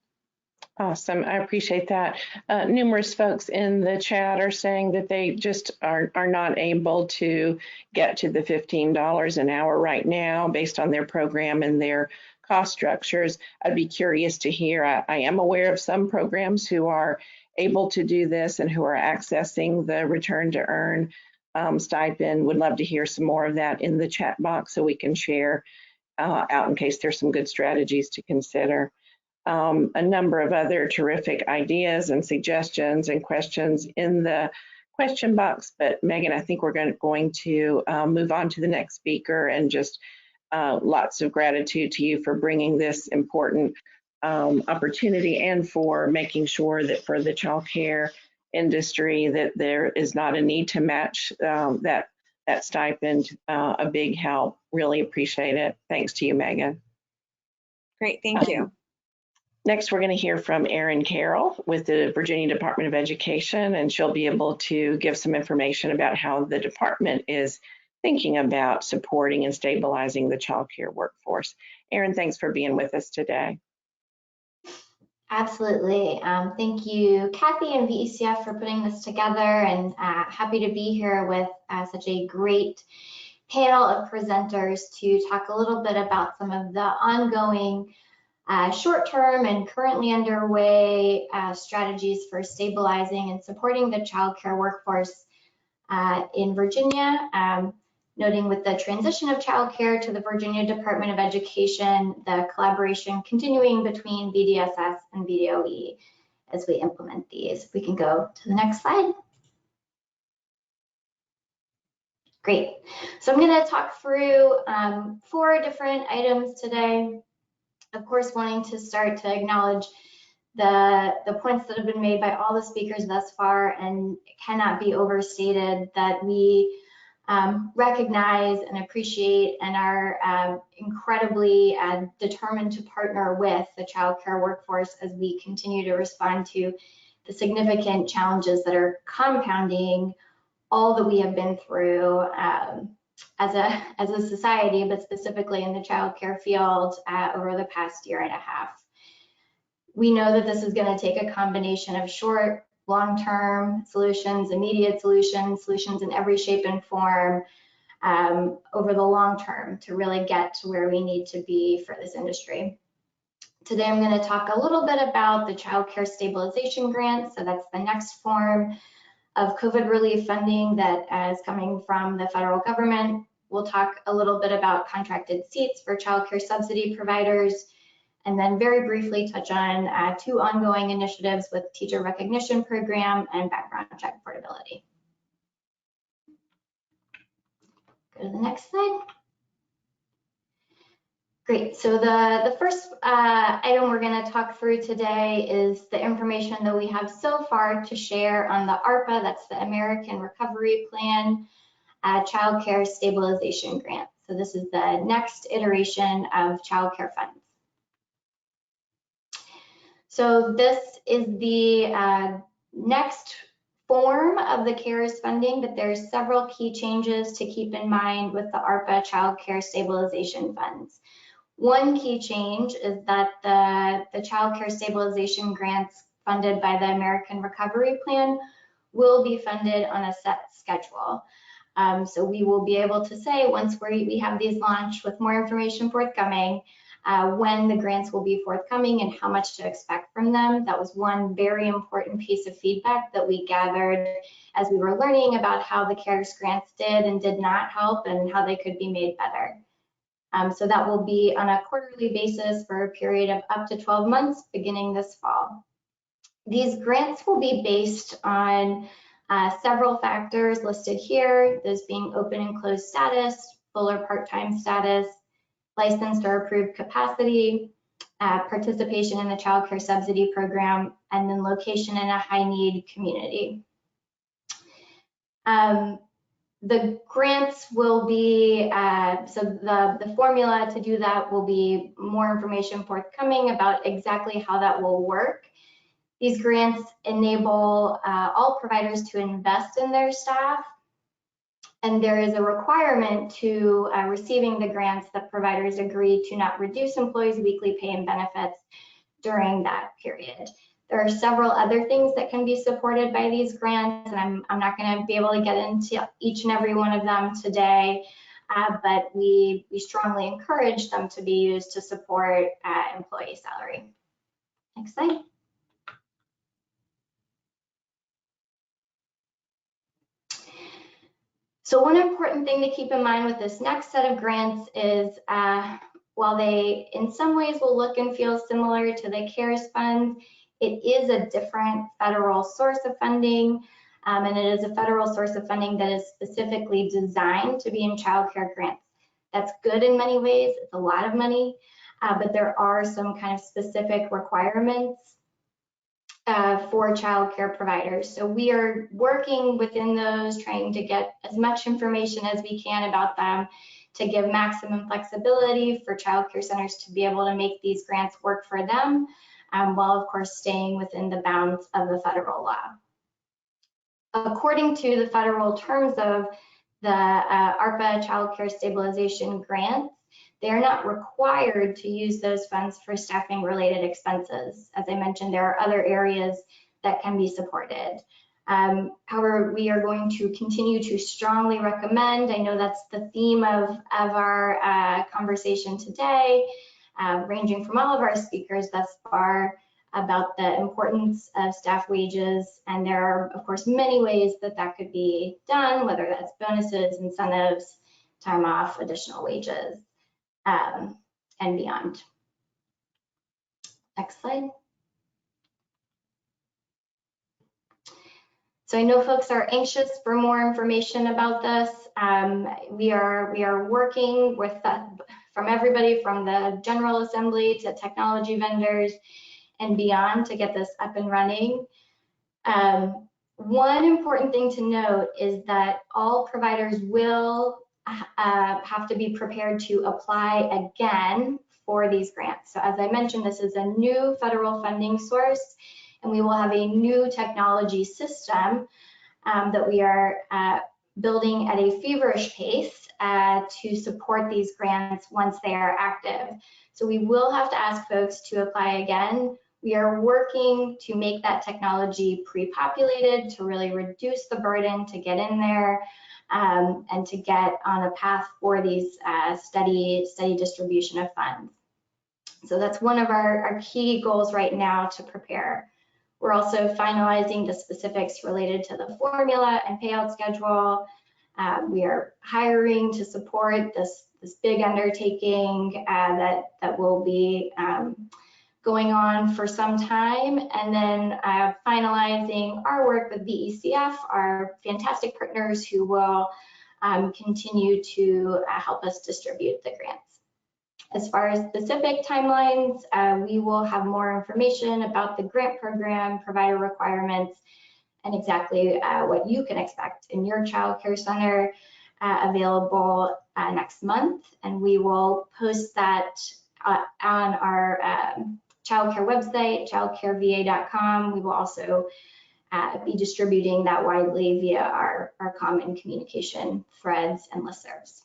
Awesome. I appreciate that. Numerous folks in the chat are saying that they just are not able to get to the $15 an hour right now based on their program and their cost structures. I'd be curious to hear. I am aware of some programs who are able to do this and who are accessing the return to earn stipend. Would love to hear some more of that in the chat box so we can share out in case there's some good strategies to consider. A number of other terrific ideas and suggestions and questions in the question box. But Megan, I think we're going to move on to the next speaker, and just lots of gratitude to you for bringing this important opportunity and for making sure that for the childcare industry that there is not a need to match that stipend. A big help. Really appreciate it. Thanks to you, Megan. Great, thank you. Next, we're going to hear from Erin Carroll with the Virginia Department of Education, and she'll be able to give some information about how the department is thinking about supporting and stabilizing the child care workforce. Erin, thanks for being with us today. Absolutely. Thank you, Kathy and VECF, for putting this together, and happy to be here with such a great panel of presenters to talk a little bit about some of the ongoing short-term and currently underway strategies for stabilizing and supporting the childcare workforce in Virginia. Noting with the transition of childcare to the Virginia Department of Education, the collaboration continuing between VDSS and VDOE as we implement these. If we can go to the next slide. Great. So I'm going to talk through 4 different items today. Of course, wanting to start to acknowledge the points that have been made by all the speakers thus far, and it cannot be overstated that we recognize and appreciate and are incredibly determined to partner with the childcare workforce as we continue to respond to the significant challenges that are compounding all that we have been through as a society, but specifically in the childcare field over the past year and a half. We know that this is going to take a combination of short, long-term solutions, immediate solutions, solutions in every shape and form over the long term to really get to where we need to be for this industry. Today, I'm going to talk a little bit about the Child Care Stabilization Grant. So that's the next form of COVID relief funding that is coming from the federal government. We'll talk a little bit about contracted seats for childcare subsidy providers, and then very briefly touch on 2 ongoing initiatives with teacher recognition program and background check portability. Go to the next slide. Great, so the first item we're going to talk through today is the information that we have so far to share on the ARPA, that's the American Recovery Plan Child Care Stabilization Grant. So this is the next iteration of child care funds. So this is the next form of the CARES funding, but there's several key changes to keep in mind with the ARPA Child Care Stabilization Funds. One key change is that the Child Care Stabilization Grants funded by the American Recovery Plan will be funded on a set schedule. So we will be able to say once we have these launched with more information forthcoming, when the grants will be forthcoming and how much to expect from them. That was one very important piece of feedback that we gathered as we were learning about how the CARES grants did and did not help and how they could be made better. So that will be on a quarterly basis for a period of up to 12 months beginning this fall. These grants will be based on several factors listed here, those being open and closed status, full or part-time status, licensed or approved capacity, participation in the child care subsidy program, and then location in a high-need community. The grants will be, so the formula to do that will be more information forthcoming about exactly how that will work. These grants enable all providers to invest in their staff, and there is a requirement to receiving the grants that providers agree to not reduce employees' weekly pay and benefits during that period. There are several other things that can be supported by these grants, and I'm not going to be able to get into each and every one of them today, but we strongly encourage them to be used to support employee salary. Next slide. So one important thing to keep in mind with this next set of grants is while they in some ways will look and feel similar to the CARES funds, it is a different federal source of funding, and it is a federal source of funding that is specifically designed to be in child care grants. That's good in many ways. It's a lot of money, but there are some kind of specific requirements for child care providers. So we are working within those, trying to get as much information as we can about them to give maximum flexibility for child care centers to be able to make these grants work for them, while of course staying within the bounds of the federal law. According to the federal terms of the ARPA Child Care Stabilization Grants, They are not required to use those funds for staffing related expenses. As I mentioned, there are other areas that can be supported. However, we are going to continue to strongly recommend, I know that's the theme of our conversation today, ranging from all of our speakers thus far, about the importance of staff wages. And there are, of course, many ways that that could be done, whether that's bonuses, incentives, time off, additional wages, and beyond. Next slide. So I know folks are anxious for more information about this. We are working with from everybody from the General Assembly to technology vendors and beyond to get this up and running. One important thing to note is that all providers will have to be prepared to apply again for these grants. So as I mentioned, this is a new federal funding source, and we will have a new technology system that we are building at a feverish pace to support these grants once they are active. So we will have to ask folks to apply again. We are working to make that technology pre-populated to really reduce the burden to get in there and to get on a path for these steady distribution of funds. So that's one of our key goals right now to prepare. We're also finalizing the specifics related to the formula and payout schedule. We are hiring to support this big undertaking that will be going on for some time, and then finalizing our work with VECF, our fantastic partners who will continue to help us distribute the grants. As far as specific timelines, we will have more information about the grant program, provider requirements, and exactly what you can expect in your child care center available next month. And we will post that on our childcare website, childcareva.com. We will also be distributing that widely via our common communication threads and listservs.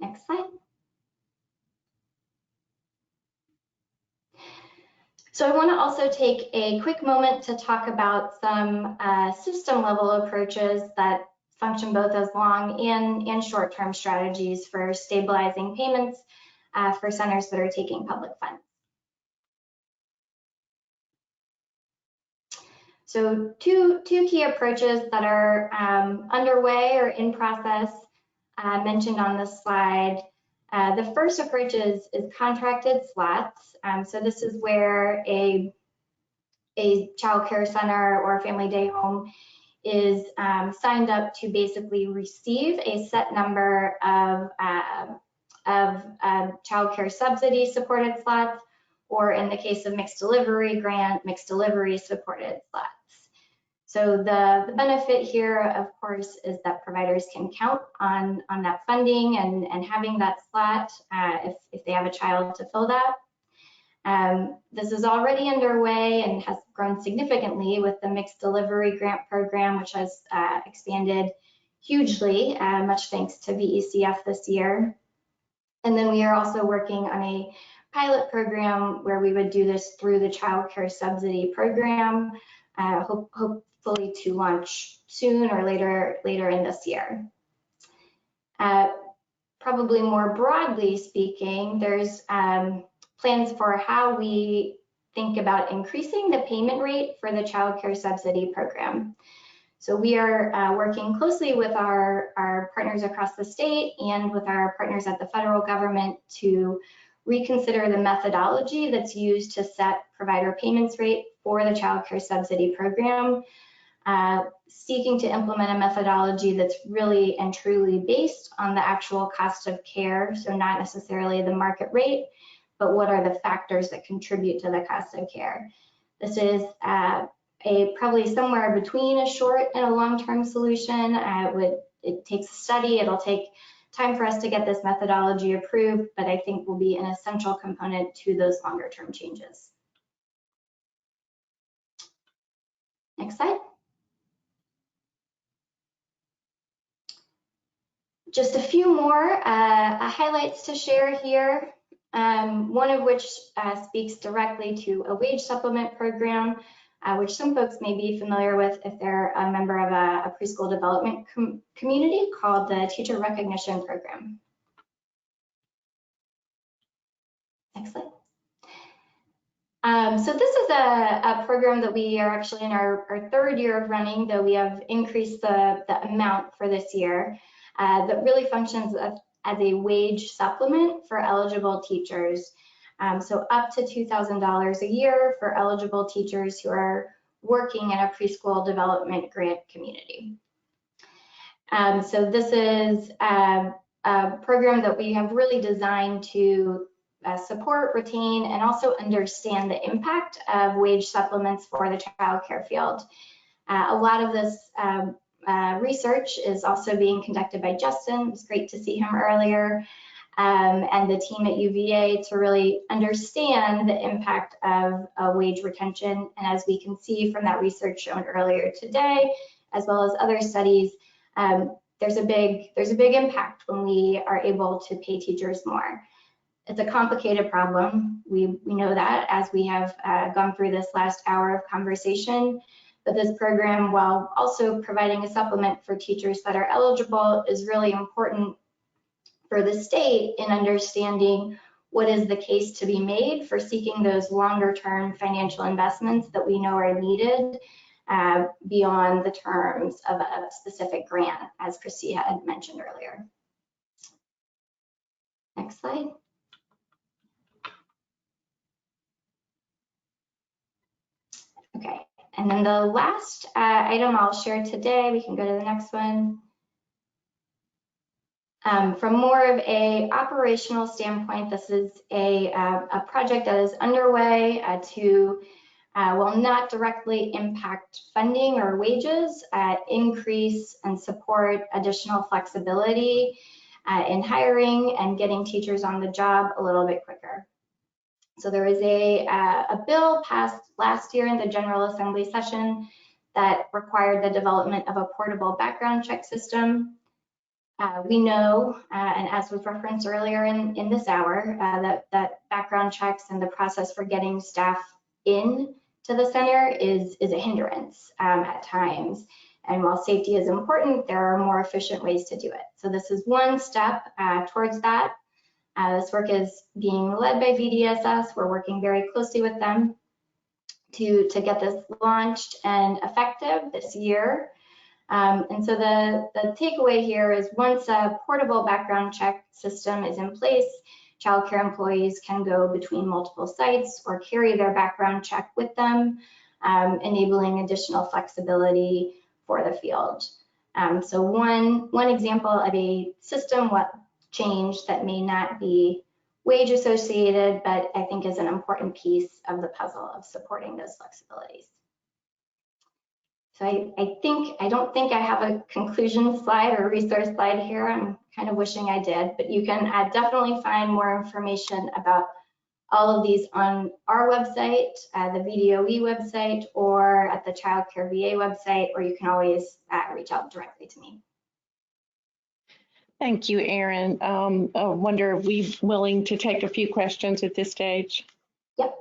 Next slide. So I want to also take a quick moment to talk about some system level approaches that function both as long and short-term strategies for stabilizing payments for centers that are taking public funds. So two key approaches that are underway or in process mentioned on this slide. The first approach is contracted slots. So this is where a child care center or a family day home is signed up to basically receive a set number of child care subsidy supported slots, or in the case of mixed delivery grant, mixed delivery supported slots. So the benefit here, of course, is that providers can count on that funding and having that slot if they have a child to fill that. This is already underway and has grown significantly with the mixed delivery grant program, which has expanded hugely, much thanks to VECF this year. And then we are also working on a pilot program where we would do this through the child care subsidy program, hopefully to launch soon or later in this year. Probably more broadly speaking, there's plans for how we think about increasing the payment rate for the child care subsidy program. So we are working closely with our partners across the state and with our partners at the federal government to reconsider the methodology that's used to set provider payments rate for the child care subsidy program, seeking to implement a methodology that's really and truly based on the actual cost of care, so not necessarily the market rate, but what are the factors that contribute to the cost of care. This is probably somewhere between a short and a long-term solution. It takes a study, it'll take time for us to get this methodology approved, but I think will be an essential component to those longer-term changes. Next slide. Just a few more highlights to share here. One of which speaks directly to a wage supplement program, which some folks may be familiar with if they're a member of a preschool development community called the Teacher Recognition Program. Next slide. So this is a program that we are actually in our third year of running, though we have increased the amount for this year, that really functions as a wage supplement for eligible teachers. So up to $2,000 a year for eligible teachers who are working in a preschool development grant community. So this is a program that we have really designed to support, retain, and also understand the impact of wage supplements for the childcare field. A lot of this research is also being conducted by Justin. It was great to see him earlier, and the team at UVA to really understand the impact of wage retention. And as we can see from that research shown earlier today, as well as other studies, there's a big impact when we are able to pay teachers more. It's a complicated problem. We know that as we have gone through this last hour of conversation. But this program, while also providing a supplement for teachers that are eligible, is really important for the state in understanding what is the case to be made for seeking those longer term financial investments that we know are needed beyond the terms of a specific grant, as Christy had mentioned earlier. Next slide. Okay, and then the last item I'll share today, we can go to the next one. From more of a operational standpoint, this is a project that is underway to, while not directly impact funding or wages, increase and support additional flexibility in hiring and getting teachers on the job a little bit quicker. So there is a bill passed last year in the General Assembly session that required the development of a portable background check system. We know, and as was referenced earlier in this hour, that background checks and the process for getting staff in to the center is a hindrance at times. And while safety is important, there are more efficient ways to do it. So this is one step towards that. This work is being led by VDSS. We're working very closely with them to get this launched and effective this year. And so the takeaway here is once a portable background check system is in place, childcare employees can go between multiple sites or carry their background check with them, enabling additional flexibility for the field. So one example of a system change that may not be wage associated, but I think is an important piece of the puzzle of supporting those flexibilities. So I don't think I have a conclusion slide or resource slide here. I'm kind of wishing I did, but you can definitely find more information about all of these on our website, the VDOE website, or at the Child Care VA website, or you can always reach out directly to me. Thank you, Erin. I wonder, are we willing to take a few questions at this stage? Yep,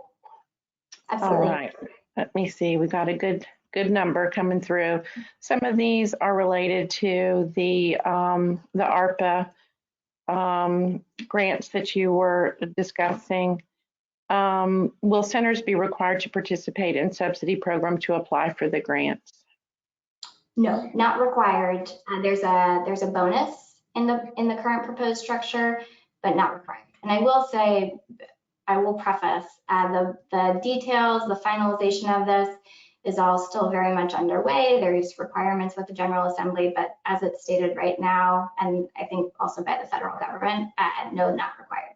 absolutely. All right, let me see. We got a good number coming through. Some of these are related to the ARPA grants that you were discussing. Will centers be required to participate in subsidy program to apply for the grants? No, not required. There's a bonus in the current proposed structure, but not required. And I will say, I will preface the details, the finalization of this is all still very much underway. There's requirements with the General Assembly, but as it's stated right now, and I think also by the federal government, no, not required.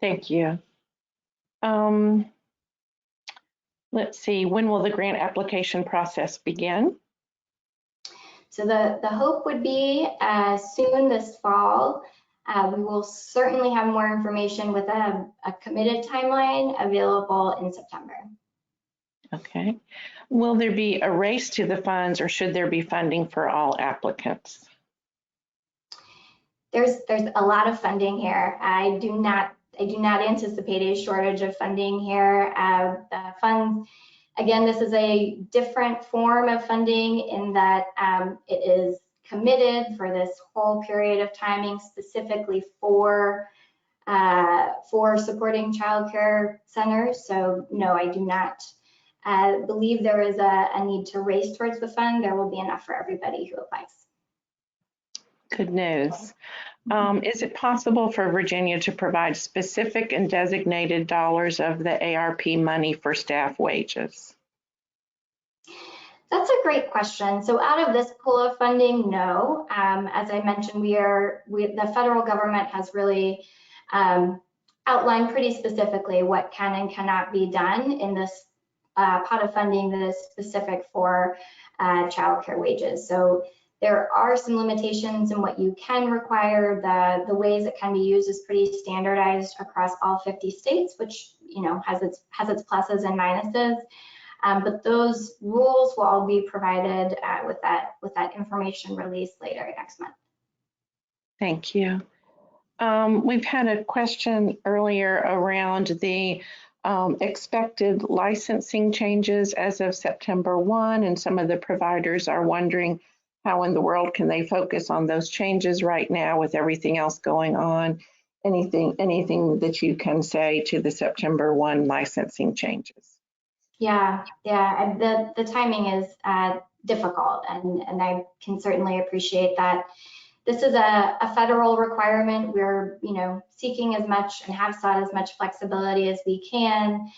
Thank you. Let's see, when will the grant application process begin? So the hope would be soon this fall. We will certainly have more information with a committed timeline available in September. Okay. Will there be a race to the funds, or should there be funding for all applicants? there's a lot of funding here. I do not anticipate a shortage of funding here. The funds, again, this is a different form of funding in that it is committed for this whole period of timing specifically for supporting childcare centers. So no, I do not believe there is a need to race towards the fund. There will be enough for everybody who applies. Good news. Is it possible for Virginia to provide specific and designated dollars of the ARP money for staff wages? That's a great question. So out of this pool of funding, no. As I mentioned, the federal government has really outlined pretty specifically what can and cannot be done in this pot of funding that is specific for childcare wages. So there are some limitations in what you can require. The ways it can be used is pretty standardized across all 50 states, which has its pluses and minuses. But those rules will all be provided with that information released later next month. Thank you. We've had a question earlier around the expected licensing changes as of September 1, and some of the providers are wondering how in the world can they focus on those changes right now with everything else going on? Anything that you can say to the September 1 licensing changes? Yeah. The timing is difficult, and I can certainly appreciate that. This is a federal requirement. We're seeking as much and have sought as much flexibility as we can.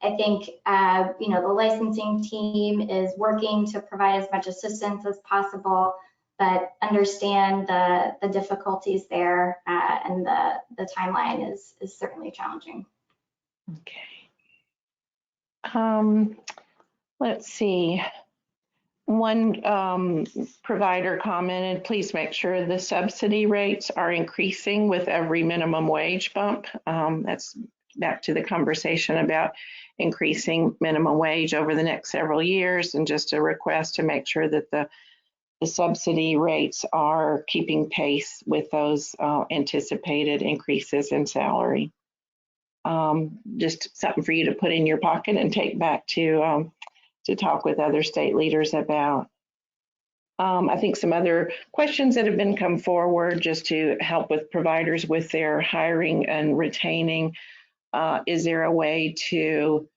I think the licensing team is working to provide as much assistance as possible, but understand the difficulties there, and the timeline is certainly challenging. Okay. Let's see. One provider commented, please make sure the subsidy rates are increasing with every minimum wage bump. That's back to the conversation about increasing minimum wage over the next several years, and just a request to make sure that the subsidy rates are keeping pace with those anticipated increases in salary. Just something for you to put in your pocket and take back to talk with other state leaders about. I think some other questions that have been come forward just to help with providers with their hiring and retaining. Is there a way to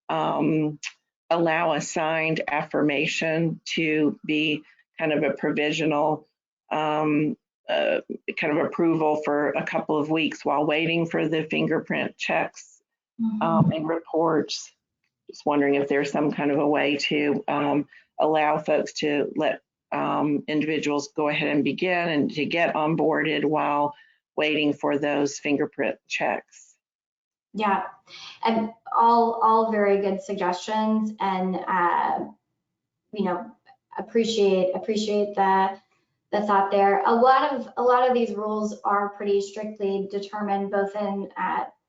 allow a signed affirmation to be kind of a provisional kind of approval for a couple of weeks while waiting for the fingerprint checks and reports? Just wondering if there's some kind of a way to allow folks to let individuals go ahead and begin and to get onboarded while waiting for those fingerprint checks. Yeah, and all very good suggestions, and appreciate the thought there. A lot of these rules are pretty strictly determined both in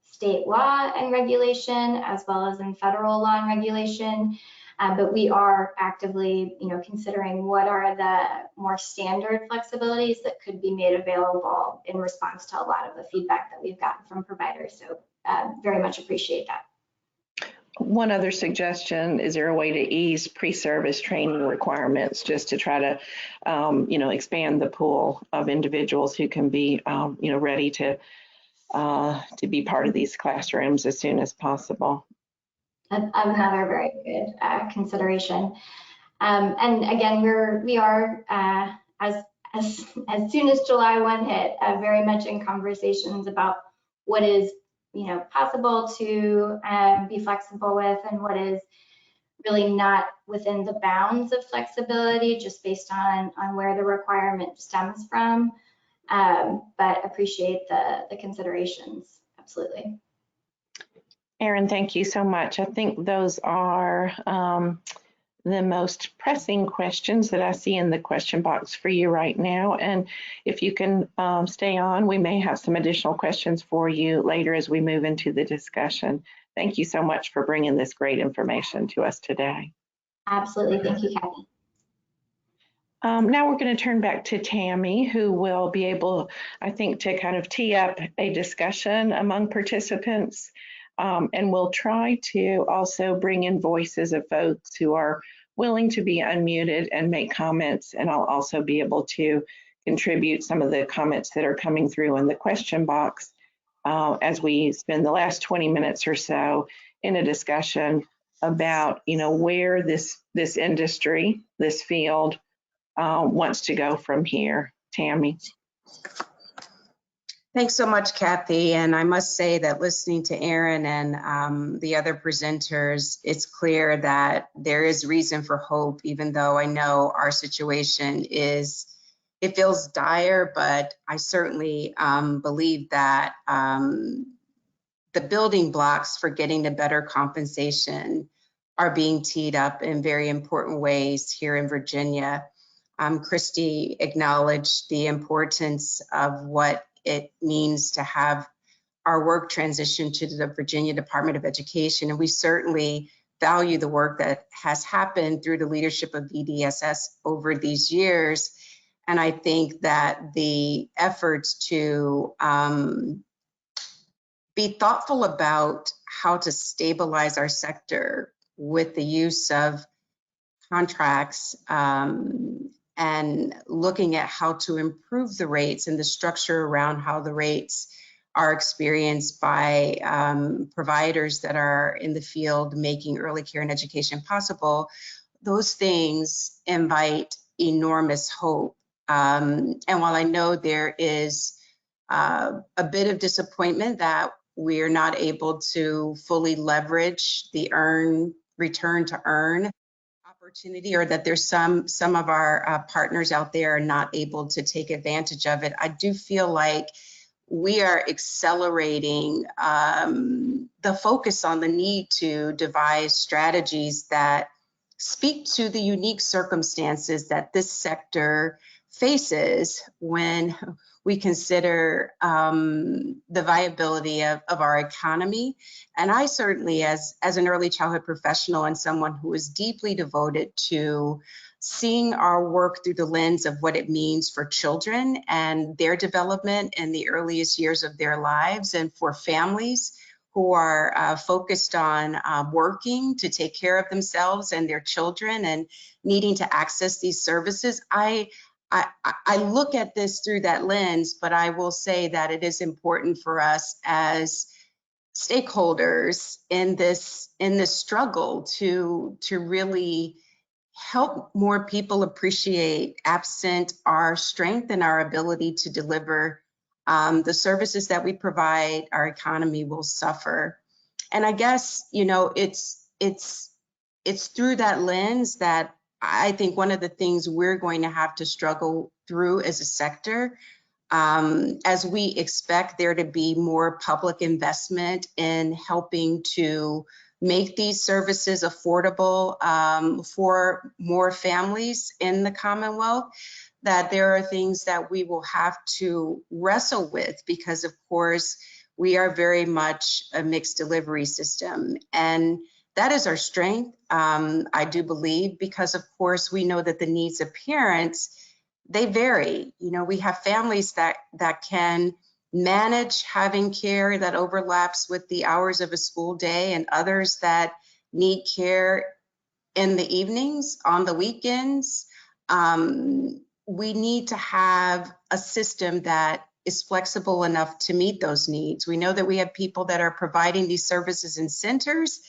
state law and regulation as well as in federal law and regulation, but we are actively considering what are the more standard flexibilities that could be made available in response to a lot of the feedback that we've gotten from providers. So very much appreciate that. One other suggestion, is there a way to ease pre-service training requirements just to try to expand the pool of individuals who can be ready to be part of these classrooms as soon as possible? Another very good consideration. And again, we are as soon as July 1 hit, very much in conversations about what is possible to be flexible with, and what is really not within the bounds of flexibility, just based on where the requirement stems from. But appreciate the considerations, absolutely. Erin, thank you so much. I think those are the most pressing questions that I see in the question box for you right now. And if you can stay on, we may have some additional questions for you later as we move into the discussion. Thank you so much for bringing this great information to us today. Absolutely. Thank you, Kathy. Now we're going to turn back to Tammy, who will be able, I think, to kind of tee up a discussion among participants. And we'll try to also bring in voices of folks who are willing to be unmuted and make comments. And I'll also be able to contribute some of the comments that are coming through in the question box as we spend the last 20 minutes or so in a discussion about, where this industry, this field, wants to go from here. Tammy. Thanks so much, Kathy. And I must say that listening to Aaron and the other presenters, it's clear that there is reason for hope, even though I know our situation it feels dire, but I certainly believe that the building blocks for getting to better compensation are being teed up in very important ways here in Virginia. Christy acknowledged the importance of what it means to have our work transition to the Virginia Department of Education. And we certainly value the work that has happened through the leadership of VDSS over these years. And I think that the efforts to be thoughtful about how to stabilize our sector with the use of contracts and looking at how to improve the rates and the structure around how the rates are experienced by providers that are in the field making early care and education possible. Those things invite enormous hope. And while I know there is a bit of disappointment that we're not able to fully leverage the return to earn opportunity, or that there's some of our partners out there are not able to take advantage of it, I do feel like we are accelerating the focus on the need to devise strategies that speak to the unique circumstances that this sector faces when we consider the viability of our economy. And I certainly, as an early childhood professional and someone who is deeply devoted to seeing our work through the lens of what it means for children and their development in the earliest years of their lives, and for families who are focused on working to take care of themselves and their children and needing to access these services. I look at this through that lens, but I will say that it is important for us as stakeholders in this struggle to really help more people appreciate, absent our strength and our ability to deliver the services that we provide, our economy will suffer. And I guess, it's through that lens that I think one of the things we're going to have to struggle through as a sector, as we expect there to be more public investment in helping to make these services affordable for more families in the Commonwealth, that there are things that we will have to wrestle with, because of course we are very much a mixed delivery system. And that is our strength, I do believe, because of course we know that the needs of parents, they vary. We have families that can manage having care that overlaps with the hours of a school day, and others that need care in the evenings, on the weekends. We need to have a system that is flexible enough to meet those needs. We know that we have people that are providing these services in centers,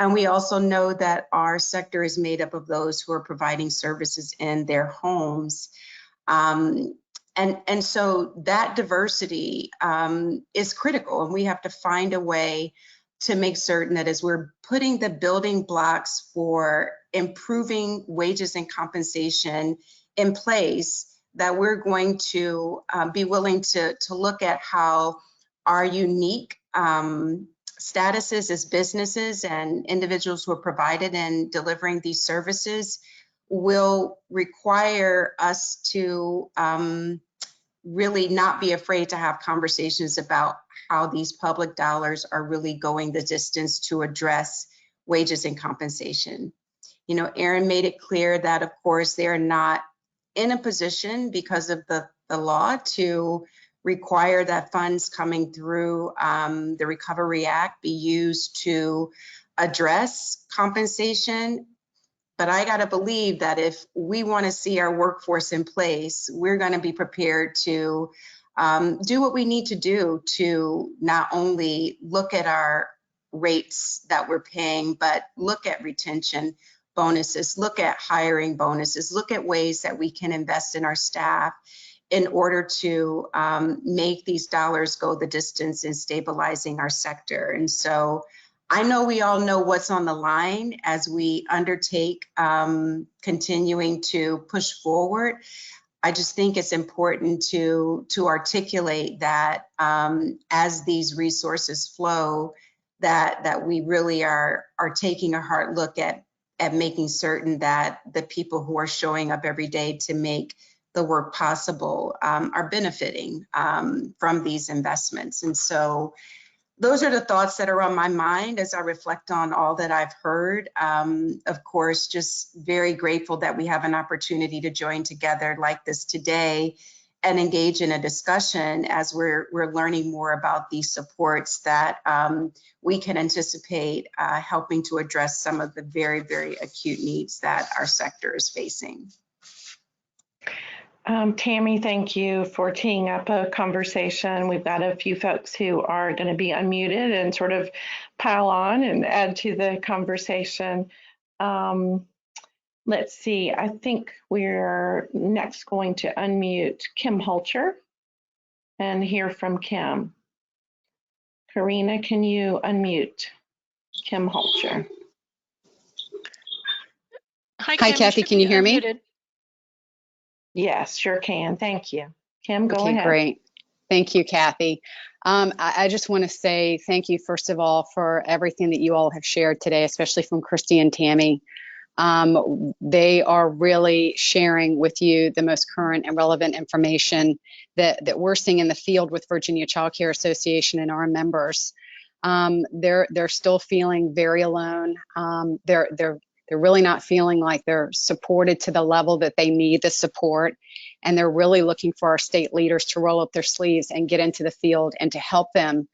and we also know that our sector is made up of those who are providing services in their homes. And so that diversity is critical, and we have to find a way to make certain that as we're putting the building blocks for improving wages and compensation in place, that we're going to be willing to look at how our unique statuses as businesses and individuals who are provided in delivering these services will require us to really not be afraid to have conversations about how these public dollars are really going the distance to address wages and compensation. Aaron made it clear that, of course, they are not in a position because of the law to require that funds coming through the Recovery Act be used to address compensation. But I got to believe that if we want to see our workforce in place, we're going to be prepared to do what we need to do to not only look at our rates that we're paying, but look at retention bonuses, look at hiring bonuses, look at ways that we can invest in our staff in order to make these dollars go the distance in stabilizing our sector. And so I know we all know what's on the line as we undertake continuing to push forward. I just think it's important to articulate that as these resources flow, that we really are taking a hard look at making certain that the people who are showing up every day to make the work possible are benefiting from these investments. And so those are the thoughts that are on my mind as I reflect on all that I've heard. Of course, just very grateful that we have an opportunity to join together like this today and engage in a discussion as we're learning more about these supports that we can anticipate helping to address some of the very, very acute needs that our sector is facing. Tammy, thank you for teeing up a conversation. We've got a few folks who are going to be unmuted and sort of pile on and add to the conversation. Let's see, I think we're next going to unmute Kim Hulcher and hear from Kim. Karina, can you unmute Kim Hulcher? Hi, Hi, Kim, Kathy, should can be you hear me? unmuted. Yes, sure can. Thank you. Kim, go Okay, ahead. great. Thank you, Kathy. I just want to say thank you, first of all, for everything that you all have shared today, especially from Christy and Tammy. They are really sharing with you the most current and relevant information that we're seeing in the field with Virginia Child Care Association and our members. They're still feeling very alone. They're really not feeling like they're supported to the level that they need the support. And they're really looking for our state leaders to roll up their sleeves and get into the field and to help them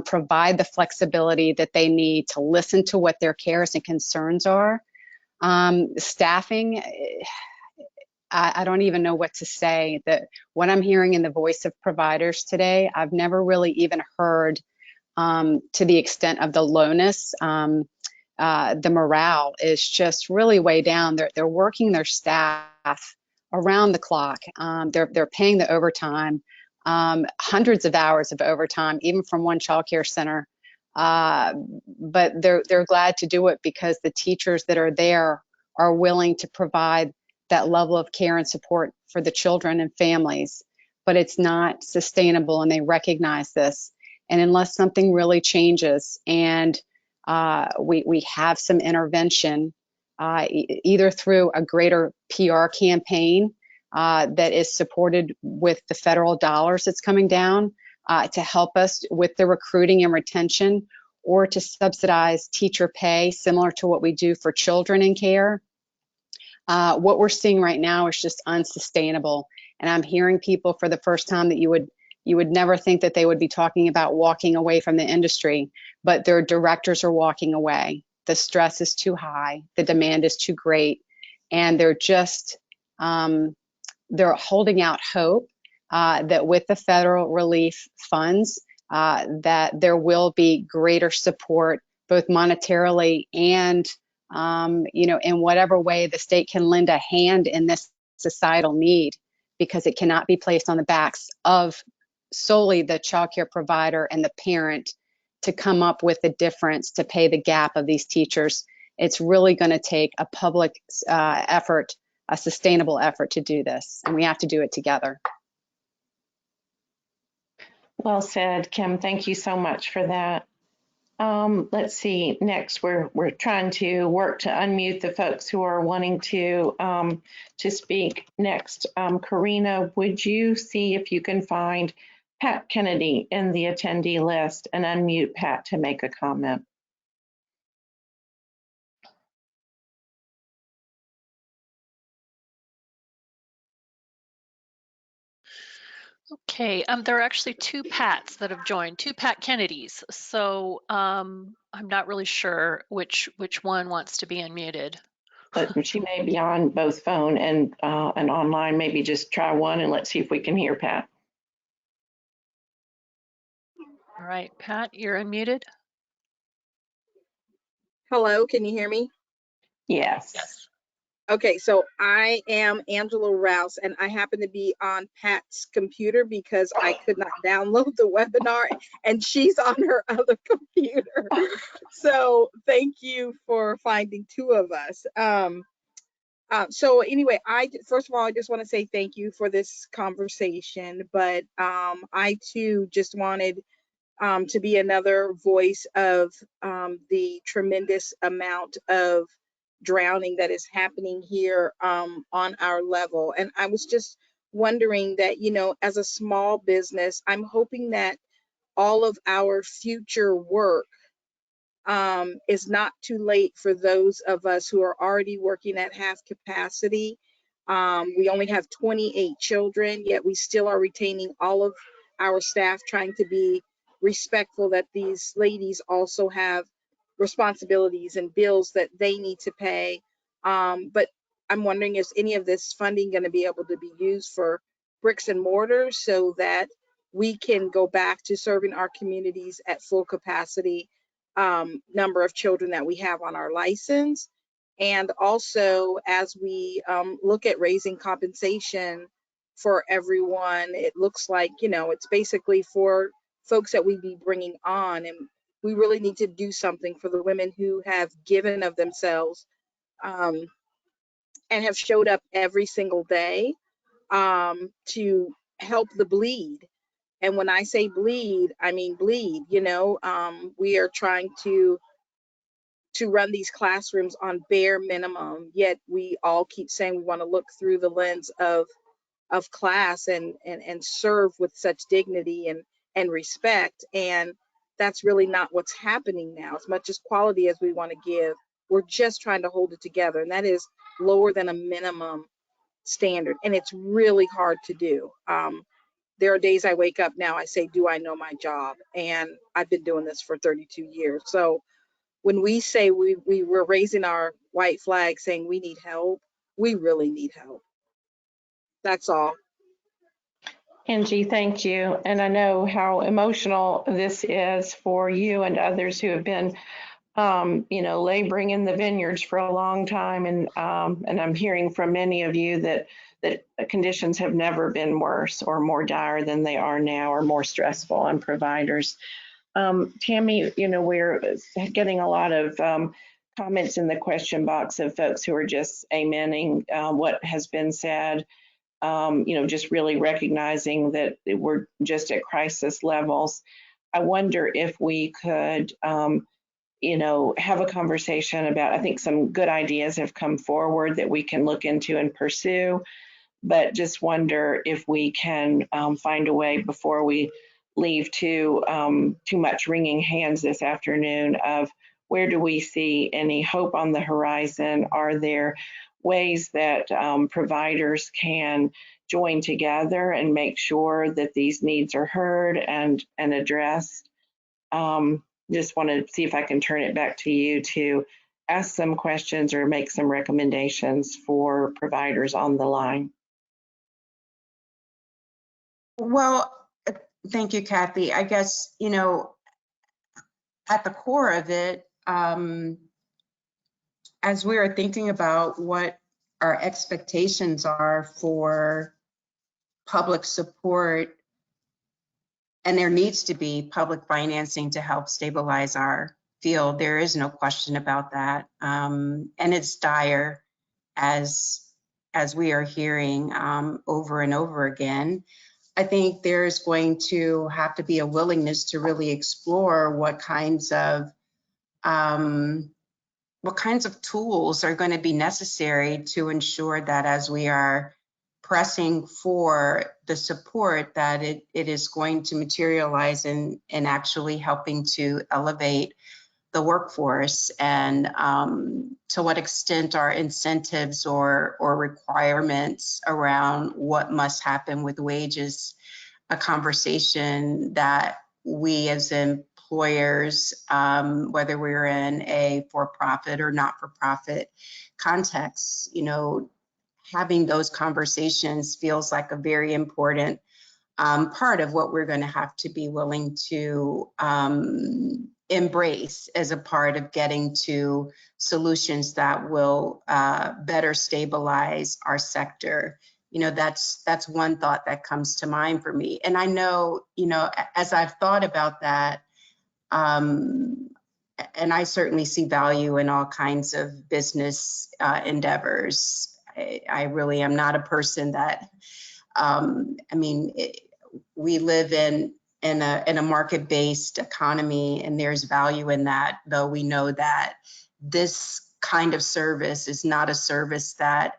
provide the flexibility that they need to listen to what their cares and concerns are. Staffing, I don't even know what to say. That what I'm hearing in the voice of providers today, I've never really even heard to the extent of the lowness. The morale is just really way down. They're working their staff around the clock. They're paying the overtime, hundreds of hours of overtime, even from one child care center. But they're glad to do it because the teachers that are there are willing to provide that level of care and support for the children and families. But it's not sustainable, and they recognize this. And unless something really changes and we have some intervention, either through a greater PR campaign that is supported with the federal dollars that's coming down to help us with the recruiting and retention, or to subsidize teacher pay, similar to what we do for children in care. What we're seeing right now is just unsustainable. And I'm hearing people for the first time that you would never think that they would be talking about walking away from the industry, but their directors are walking away. The stress is too high, the demand is too great, and they're just, they're holding out hope that with the federal relief funds, that there will be greater support, both monetarily and, in whatever way the state can lend a hand in this societal need, because it cannot be placed on the backs of solely the child care provider and the parent to come up with the difference to pay the gap of these teachers. It's really going to take a public effort, a sustainable effort to do this, and we have to do it together. Well said, Kim. Thank you so much for that. Let's see. Next, we're trying to work to unmute the folks who are wanting to speak. Next, Karina, would you see if you can find Pat Kennedy in the attendee list and unmute Pat to make a comment? Okay, there are actually two Pats that have joined, two Pat Kennedys. So I'm not really sure which one wants to be unmuted. But she may be on both phone and online. Maybe just try one and let's see if we can hear Pat. All right, Pat, you're unmuted. Hello, can you hear me? Yes. Yes. Okay, so I am Angela Rouse, and I happen to be on Pat's computer because I could not download the webinar, and she's on her other computer. So thank you for finding two of us. So anyway, first of all, I just want to say thank you for this conversation, but I too just wanted to be another voice of the tremendous amount of drowning that is happening here on our level. And I was just wondering that, you know, as a small business, I'm hoping that all of our future work is not too late for those of us who are already working at half capacity. We only have 28 children, yet we still are retaining all of our staff, trying to be respectful that these ladies also have responsibilities and bills that they need to pay. But I'm wondering, is any of this funding going to be able to be used for bricks and mortar so that we can go back to serving our communities at full capacity number of children that we have on our license? And also, as we look at raising compensation for everyone, it looks like, you know, it's basically for folks that we be bringing on. And we really need to do something for the women who have given of themselves and have showed up every single day to help the bleed. And when I say bleed, I mean bleed. You know, we are trying to run these classrooms on bare minimum, yet we all keep saying we want to look through the lens of class and serve with such dignity and respect. And that's really not what's happening now. As much as quality as we want to give, we're just trying to hold it together, and that is lower than a minimum standard, and it's really hard to do. There are days I wake up now, I say, do I know my job? And I've been doing this for 32 years. So when we say we were raising our white flag saying we need help, we really need help. That's all. Angie, thank you. And I know how emotional this is for you and others who have been, you know, laboring in the vineyards for a long time. And I'm hearing from many of you that conditions have never been worse or more dire than they are now, or more stressful on providers. Tammy, you know, we're getting a lot of comments in the question box of folks who are just amening what has been said. You know, just really recognizing that we're just at crisis levels. I wonder if we could, you know, have a conversation about, I think some good ideas have come forward that we can look into and pursue, but just wonder if we can find a way before we leave too much wringing hands this afternoon of where do we see any hope on the horizon? Are there ways that providers can join together and make sure that these needs are heard and addressed? Just want to see if I can turn it back to you to ask some questions or make some recommendations for providers on the line. Well, thank you, Kathy. I guess, you know, at the core of it, as we are thinking about what our expectations are for public support, and there needs to be public financing to help stabilize our field, there is no question about that. And it's dire, as we are hearing over and over again. I think there's going to have to be a willingness to really explore what kinds of tools are going to be necessary to ensure that as we are pressing for the support, that it is going to materialize in actually helping to elevate the workforce, and to what extent are incentives or requirements around what must happen with wages a conversation that we as employers, whether we're in a for-profit or not-for-profit context, you know, having those conversations feels like a very important part of what we're going to have to be willing to embrace as a part of getting to solutions that will better stabilize our sector. You know, that's one thought that comes to mind for me. And I know, you know, as I've thought about that, and I certainly see value in all kinds of business endeavors. I really am not a person that, I mean, we live in a market-based economy, and there's value in that, though we know that this kind of service is not a service that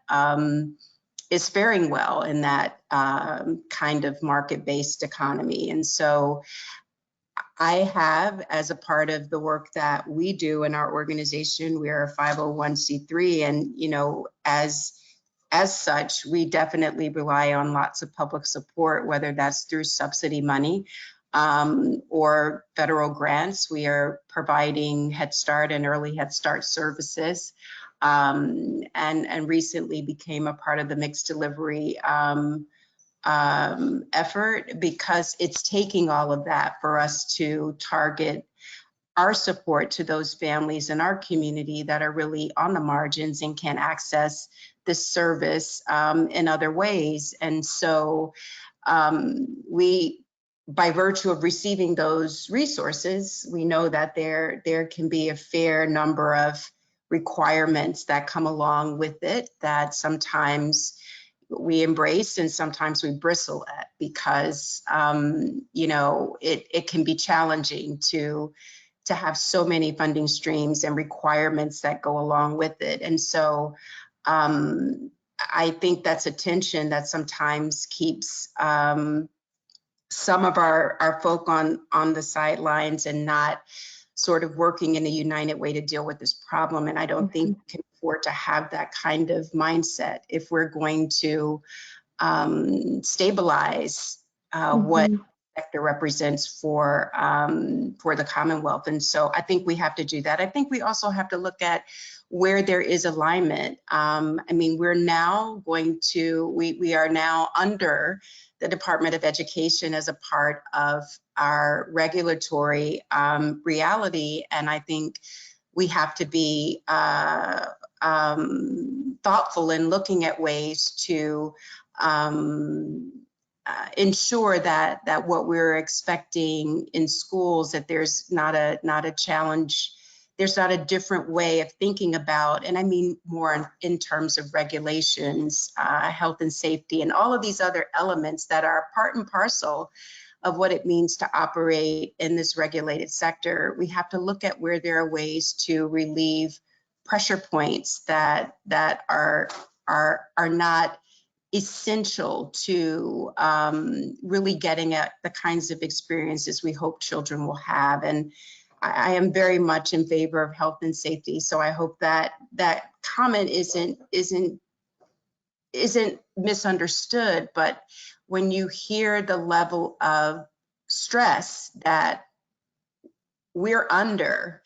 is faring well in that kind of market-based economy. And so I have, as a part of the work that we do in our organization, we are a 501c3, and, you know, as such, we definitely rely on lots of public support, whether that's through subsidy money or federal grants. We are providing Head Start and early Head Start services, and recently became a part of the mixed delivery effort, because it's taking all of that for us to target our support to those families in our community that are really on the margins and can't access this service in other ways. And so we, by virtue of receiving those resources, we know that there can be a fair number of requirements that come along with it that sometimes we embrace and sometimes we bristle at, because you know, it can be challenging to have so many funding streams and requirements that go along with it. And so I think that's a tension that sometimes keeps some of our folk on the sidelines and not sort of working in a united way to deal with this problem. And I don't think we can afford to have that kind of mindset if we're going to stabilize what sector represents for the Commonwealth. And so I think we have to do that. I think we also have to look at where there is alignment. I mean, we're now going to, we are now under the Department of Education as a part of our regulatory reality. And I think we have to be thoughtful in looking at ways to ensure that what we're expecting in schools, that there's not a challenge, there's not a different way of thinking about, and I mean more in terms of regulations, health and safety, and all of these other elements that are part and parcel of what it means to operate in this regulated sector. We have to look at where there are ways to relieve pressure points that are not essential to really getting at the kinds of experiences we hope children will have. And I am very much in favor of health and safety. So I hope that that comment isn't misunderstood, but when you hear the level of stress that we're under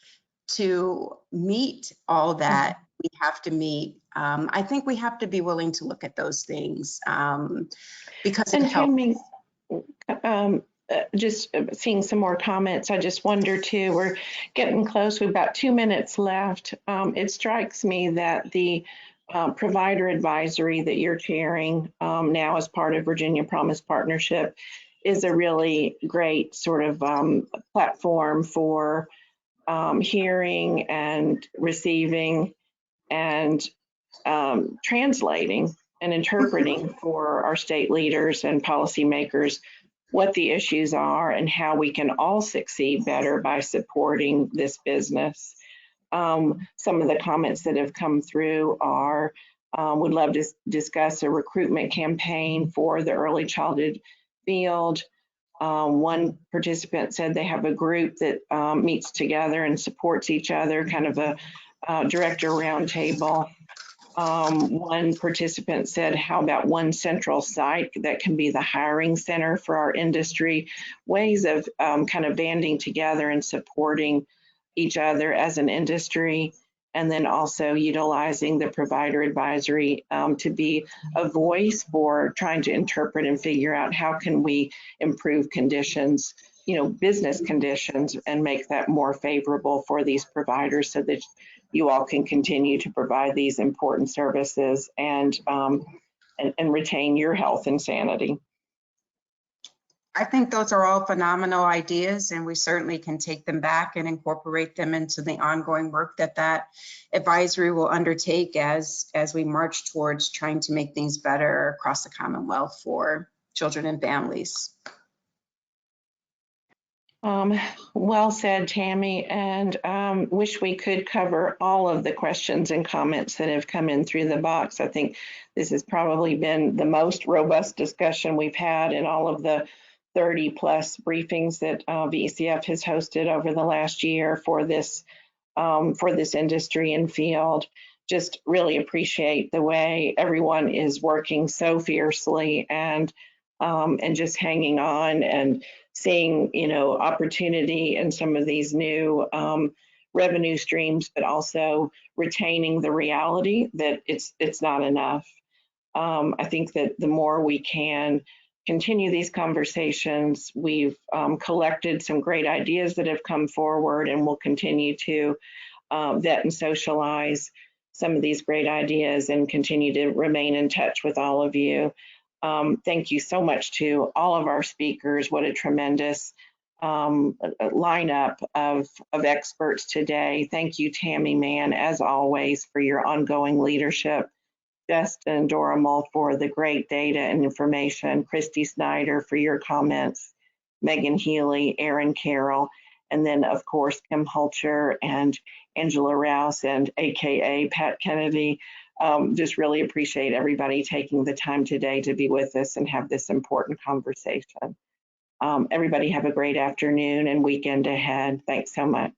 to meet all that we have to meet, I think we have to be willing to look at those things because it helps. Just seeing some more comments, I just wonder too, we're getting close, we've got 2 minutes left. It strikes me that the provider advisory that you're chairing now as part of Virginia Promise Partnership is a really great sort of platform for hearing and receiving and translating and interpreting for our state leaders and policymakers what the issues are and how we can all succeed better by supporting this business. Some of the comments that have come through are, would love to discuss a recruitment campaign for the early childhood field. One participant said they have a group that meets together and supports each other, kind of a director roundtable. One participant said, how about one central site that can be the hiring center for our industry? Ways of kind of banding together and supporting each other as an industry, and then also utilizing the provider advisory to be a voice for trying to interpret and figure out how can we improve conditions, business conditions, and make that more favorable for these providers so that you all can continue to provide these important services and retain your health and sanity. I think those are all phenomenal ideas, and we certainly can take them back and incorporate them into the ongoing work that advisory will undertake as we march towards trying to make things better across the Commonwealth for children and families. Well said, Tammy, and wish we could cover all of the questions and comments that have come in through the box. I think this has probably been the most robust discussion we've had in all of the 30 plus briefings that VECF has hosted over the last year for this industry and field. Just really appreciate the way everyone is working so fiercely and just hanging on and seeing, opportunity in some of these new revenue streams, but also retaining the reality that it's not enough. I think that the more we can continue these conversations, we've collected some great ideas that have come forward, and we'll continue to vet and socialize some of these great ideas and continue to remain in touch with all of you. Thank you so much to all of our speakers. What a tremendous lineup of experts today. Thank you, Tammy Mann, as always, for your ongoing leadership. Justin Doramal for the great data and information. Christy Snyder for your comments. Megan Healy, Aaron Carroll, and then, of course, Kim Hulcher and Angela Rouse and AKA Pat Kennedy. Just really appreciate everybody taking the time today to be with us and have this important conversation. Everybody have a great afternoon and weekend ahead. Thanks so much.